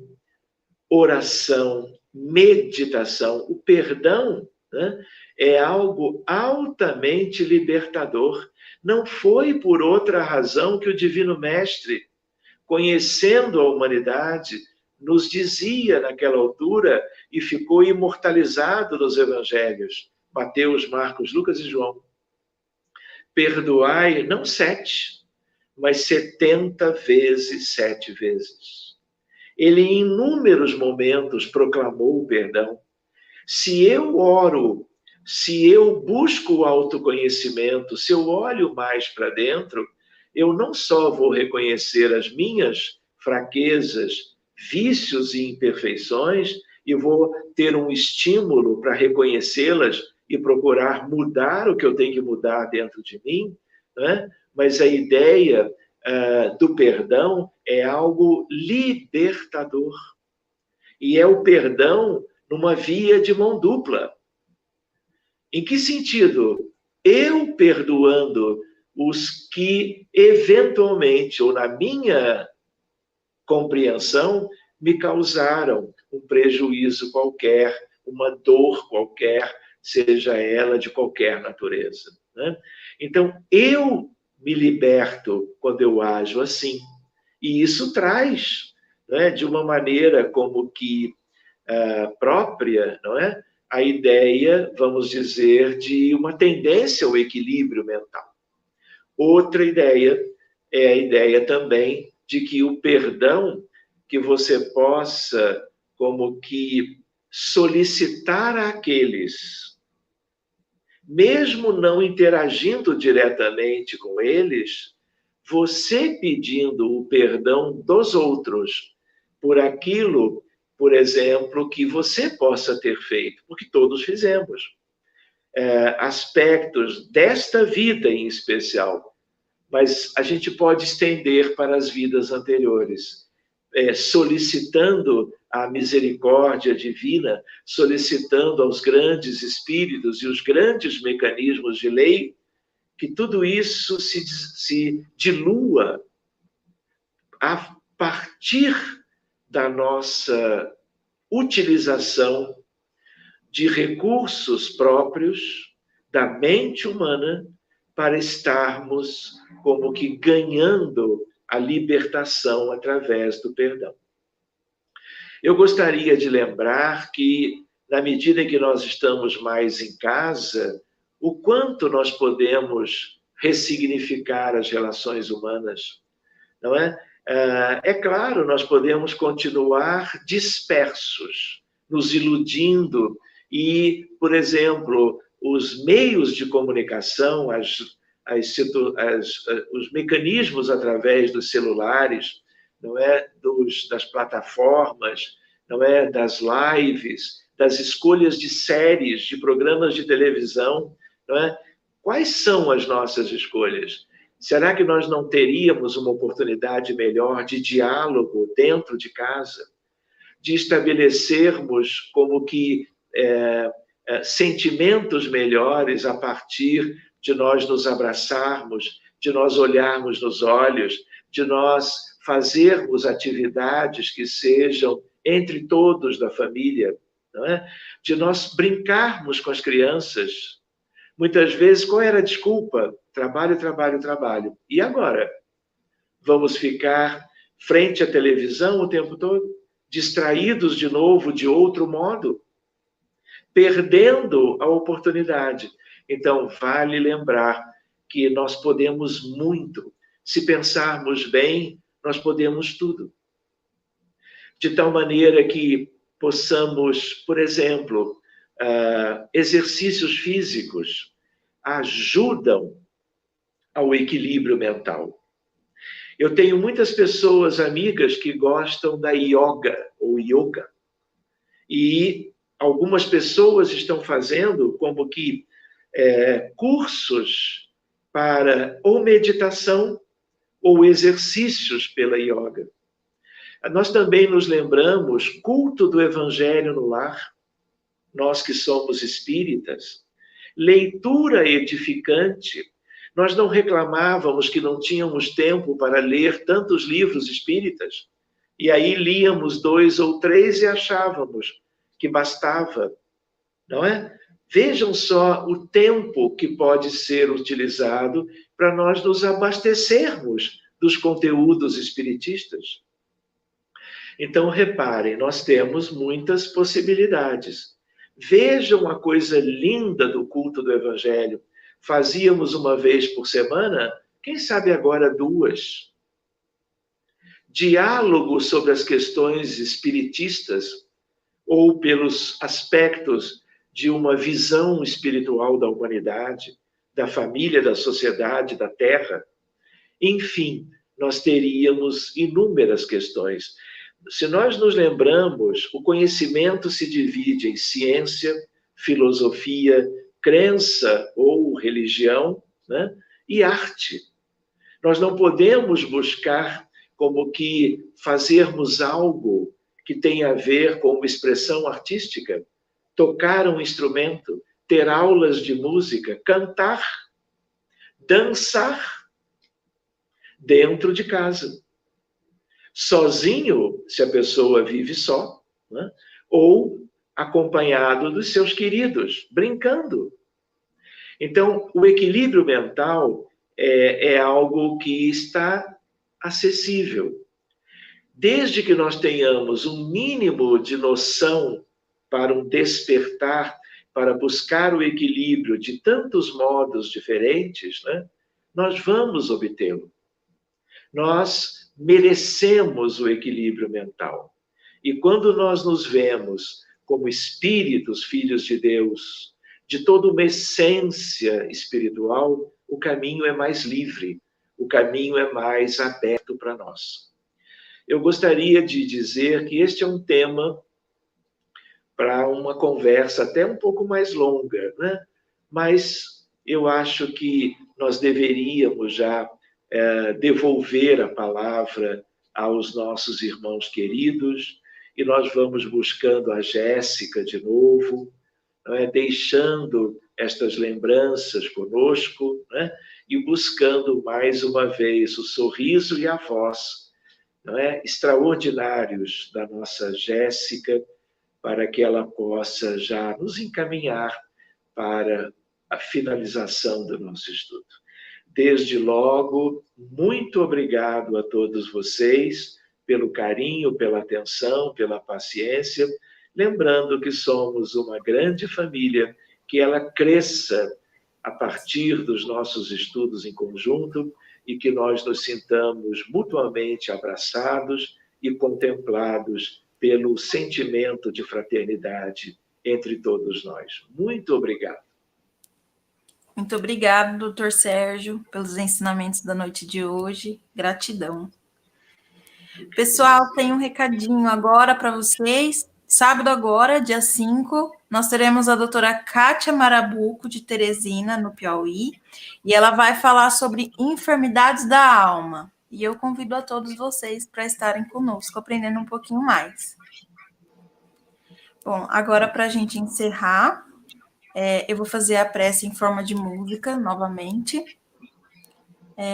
oração, meditação? O perdão, né, é algo altamente libertador. Não foi por outra razão que o Divino Mestre, conhecendo a humanidade, nos dizia naquela altura e ficou imortalizado nos evangelhos, Mateus, Marcos, Lucas e João. Perdoai não 7, mas 70 vezes 7 vezes. Ele em inúmeros momentos proclamou o perdão. Se eu oro, se eu busco o autoconhecimento, se eu olho mais para dentro, eu não só vou reconhecer as minhas fraquezas, vícios e imperfeições, e vou ter um estímulo para reconhecê-las e procurar mudar o que eu tenho que mudar dentro de mim, né? Mas a ideia do perdão é algo libertador. E é o perdão numa via de mão dupla. Em que sentido? Eu perdoando os que eventualmente, ou na minha compreensão, me causaram um prejuízo qualquer, uma dor qualquer, seja ela de qualquer natureza, né? Então, eu me liberto quando eu ajo assim. E isso traz, né, de uma maneira como que própria, não é? A ideia, vamos dizer, de uma tendência ao equilíbrio mental. Outra ideia é a ideia também de que o perdão, que você possa como que solicitar àqueles, mesmo não interagindo diretamente com eles, você pedindo o perdão dos outros por aquilo, por exemplo, que você possa ter feito, porque todos fizemos. Aspectos desta vida em especial, mas a gente pode estender para as vidas anteriores. solicitando a misericórdia divina, solicitando aos grandes espíritos e os grandes mecanismos de lei, que tudo isso se dilua a partir da nossa utilização de recursos próprios da mente humana para estarmos como que ganhando a libertação através do perdão. Eu gostaria de lembrar que, na medida em que nós estamos mais em casa, o quanto nós podemos ressignificar as relações humanas, não é? É claro, nós podemos continuar dispersos, nos iludindo e, por exemplo, os meios de comunicação, os mecanismos através dos celulares, não é, das plataformas, não é, das lives, das escolhas de séries, de programas de televisão, não é? Quais são as nossas escolhas? Será que nós não teríamos uma oportunidade melhor de diálogo dentro de casa, de estabelecermos como que sentimentos melhores a partir de nós nos abraçarmos, de nós olharmos nos olhos, de nós fazermos atividades que sejam entre todos da família, não é? De nós brincarmos com as crianças. Muitas vezes, qual era a desculpa? Trabalho, trabalho, trabalho. E agora? Vamos ficar frente à televisão o tempo todo? Distraídos de novo de outro modo? Perdendo a oportunidade. Então, vale lembrar que nós podemos muito. Se pensarmos bem, nós podemos tudo. De tal maneira que possamos, por exemplo, exercícios físicos ajudam ao equilíbrio mental. Eu tenho muitas pessoas, amigas, que gostam da yoga ou yoga. E algumas pessoas estão fazendo como que cursos para ou meditação ou exercícios pela yoga. Nós também nos lembramos culto do Evangelho no lar, nós que somos espíritas, leitura edificante. Nós não reclamávamos que não tínhamos tempo para ler tantos livros espíritas, e aí líamos 2 ou 3 e achávamos que bastava, não é? Vejam só o tempo que pode ser utilizado para nós nos abastecermos dos conteúdos espiritistas. Então, reparem, nós temos muitas possibilidades. Vejam a coisa linda do culto do Evangelho. Fazíamos uma vez por semana, quem sabe agora 2. Diálogo sobre as questões espiritistas ou pelos aspectos de uma visão espiritual da humanidade, da família, da sociedade, da terra. Enfim, nós teríamos inúmeras questões. Se nós nos lembramos, o conhecimento se divide em ciência, filosofia, crença ou religião, né? E arte. Nós não podemos buscar como que fazermos algo que tenha a ver com uma expressão artística, tocar um instrumento, ter aulas de música, cantar, dançar dentro de casa. Sozinho, se a pessoa vive só, né? Ou acompanhado dos seus queridos, brincando. Então, o equilíbrio mental é algo que está acessível. Desde que nós tenhamos um mínimo de noção para um despertar, para buscar o equilíbrio de tantos modos diferentes, né? Nós vamos obtê-lo. Nós merecemos o equilíbrio mental. E quando nós nos vemos como espíritos, filhos de Deus, de toda uma essência espiritual, o caminho é mais livre, o caminho é mais aberto para nós. Eu gostaria de dizer que este é um tema para uma conversa até um pouco mais longa, né? Mas eu acho que nós deveríamos já devolver a palavra aos nossos irmãos queridos, e nós vamos buscando a Jéssica de novo, não é? Deixando estas lembranças conosco, né? E buscando mais uma vez o sorriso e a voz, não é? Extraordinários da nossa Jéssica, para que ela possa já nos encaminhar para a finalização do nosso estudo. Desde logo, muito obrigado a todos vocês pelo carinho, pela atenção, pela paciência, lembrando que somos uma grande família, que ela cresça a partir dos nossos estudos em conjunto e que nós nos sintamos mutuamente abraçados e contemplados pelo sentimento de fraternidade entre todos nós. Muito obrigado. Muito obrigado, doutor Sérgio, pelos ensinamentos da noite de hoje. Gratidão. Pessoal, tem um recadinho agora para vocês. Sábado agora, dia 5, nós teremos a doutora Kátia Marabuco, de Teresina, no Piauí, e ela vai falar sobre enfermidades da alma. E eu convido a todos vocês para estarem conosco, aprendendo um pouquinho mais. Bom, agora para a gente encerrar, eu vou fazer a prece em forma de música novamente.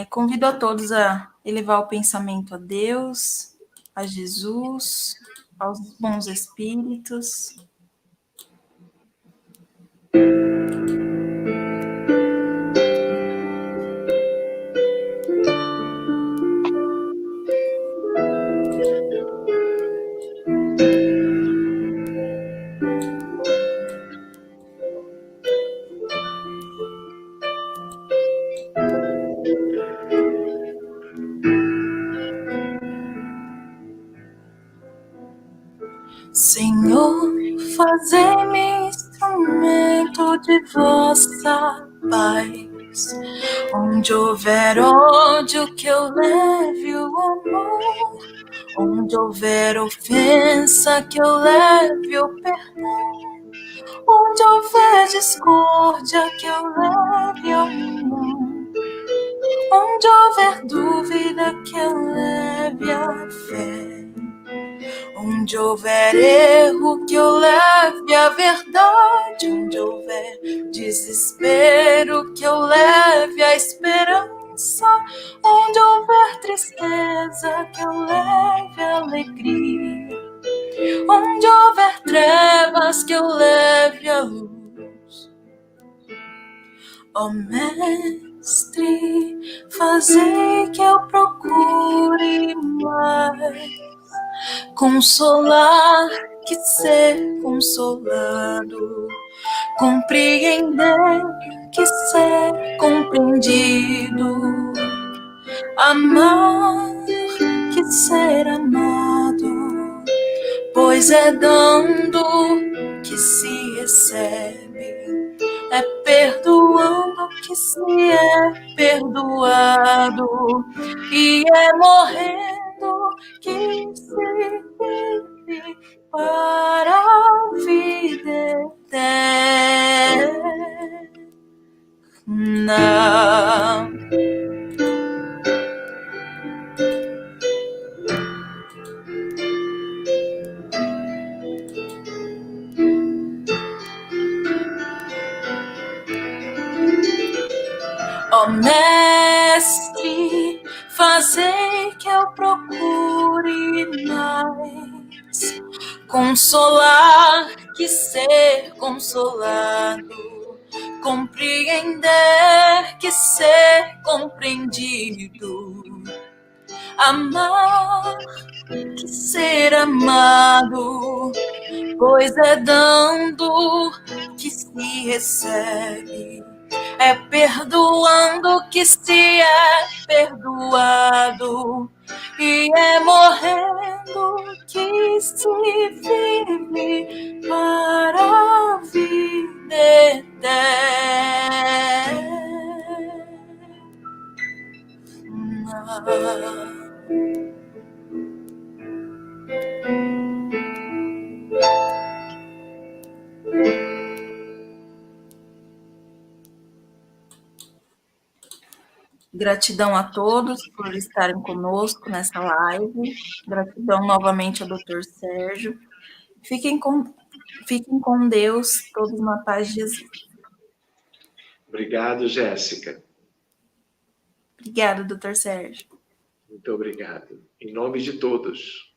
Convido a todos a elevar o pensamento a Deus, a Jesus, aos bons espíritos. Senhor, fazei-me instrumento de vossa paz. Onde houver ódio, que eu leve o amor. Onde houver ofensa, que eu leve o perdão. Onde houver discórdia, que eu leve a união. Onde houver dúvida, que eu leve a fé. Onde houver erro, que eu leve a verdade. Onde houver desespero, que eu leve a esperança. Onde houver tristeza, que eu leve a alegria. Onde houver trevas, que eu leve a luz. Ó Mestre, fazei que eu procure mais consolar que ser consolado, compreender que ser compreendido, amar que ser amado, pois é dando que se recebe, é perdoando que se é perdoado, e é morrendo que se vive para a vida eterna. Ó Mestre, fazei que eu procure mais consolar que ser consolado, compreender que ser compreendido, amar que ser amado, pois é dando que se recebe, é perdoando que se é perdoado, e é morrendo que se vive para a vida eterna. Gratidão a todos por estarem conosco nessa live. Gratidão novamente ao Dr. Sérgio. Fiquem com Deus, todos na paz de Jesus. Obrigado, Jéssica. Obrigada, Dr. Sérgio. Muito obrigado. Em nome de todos.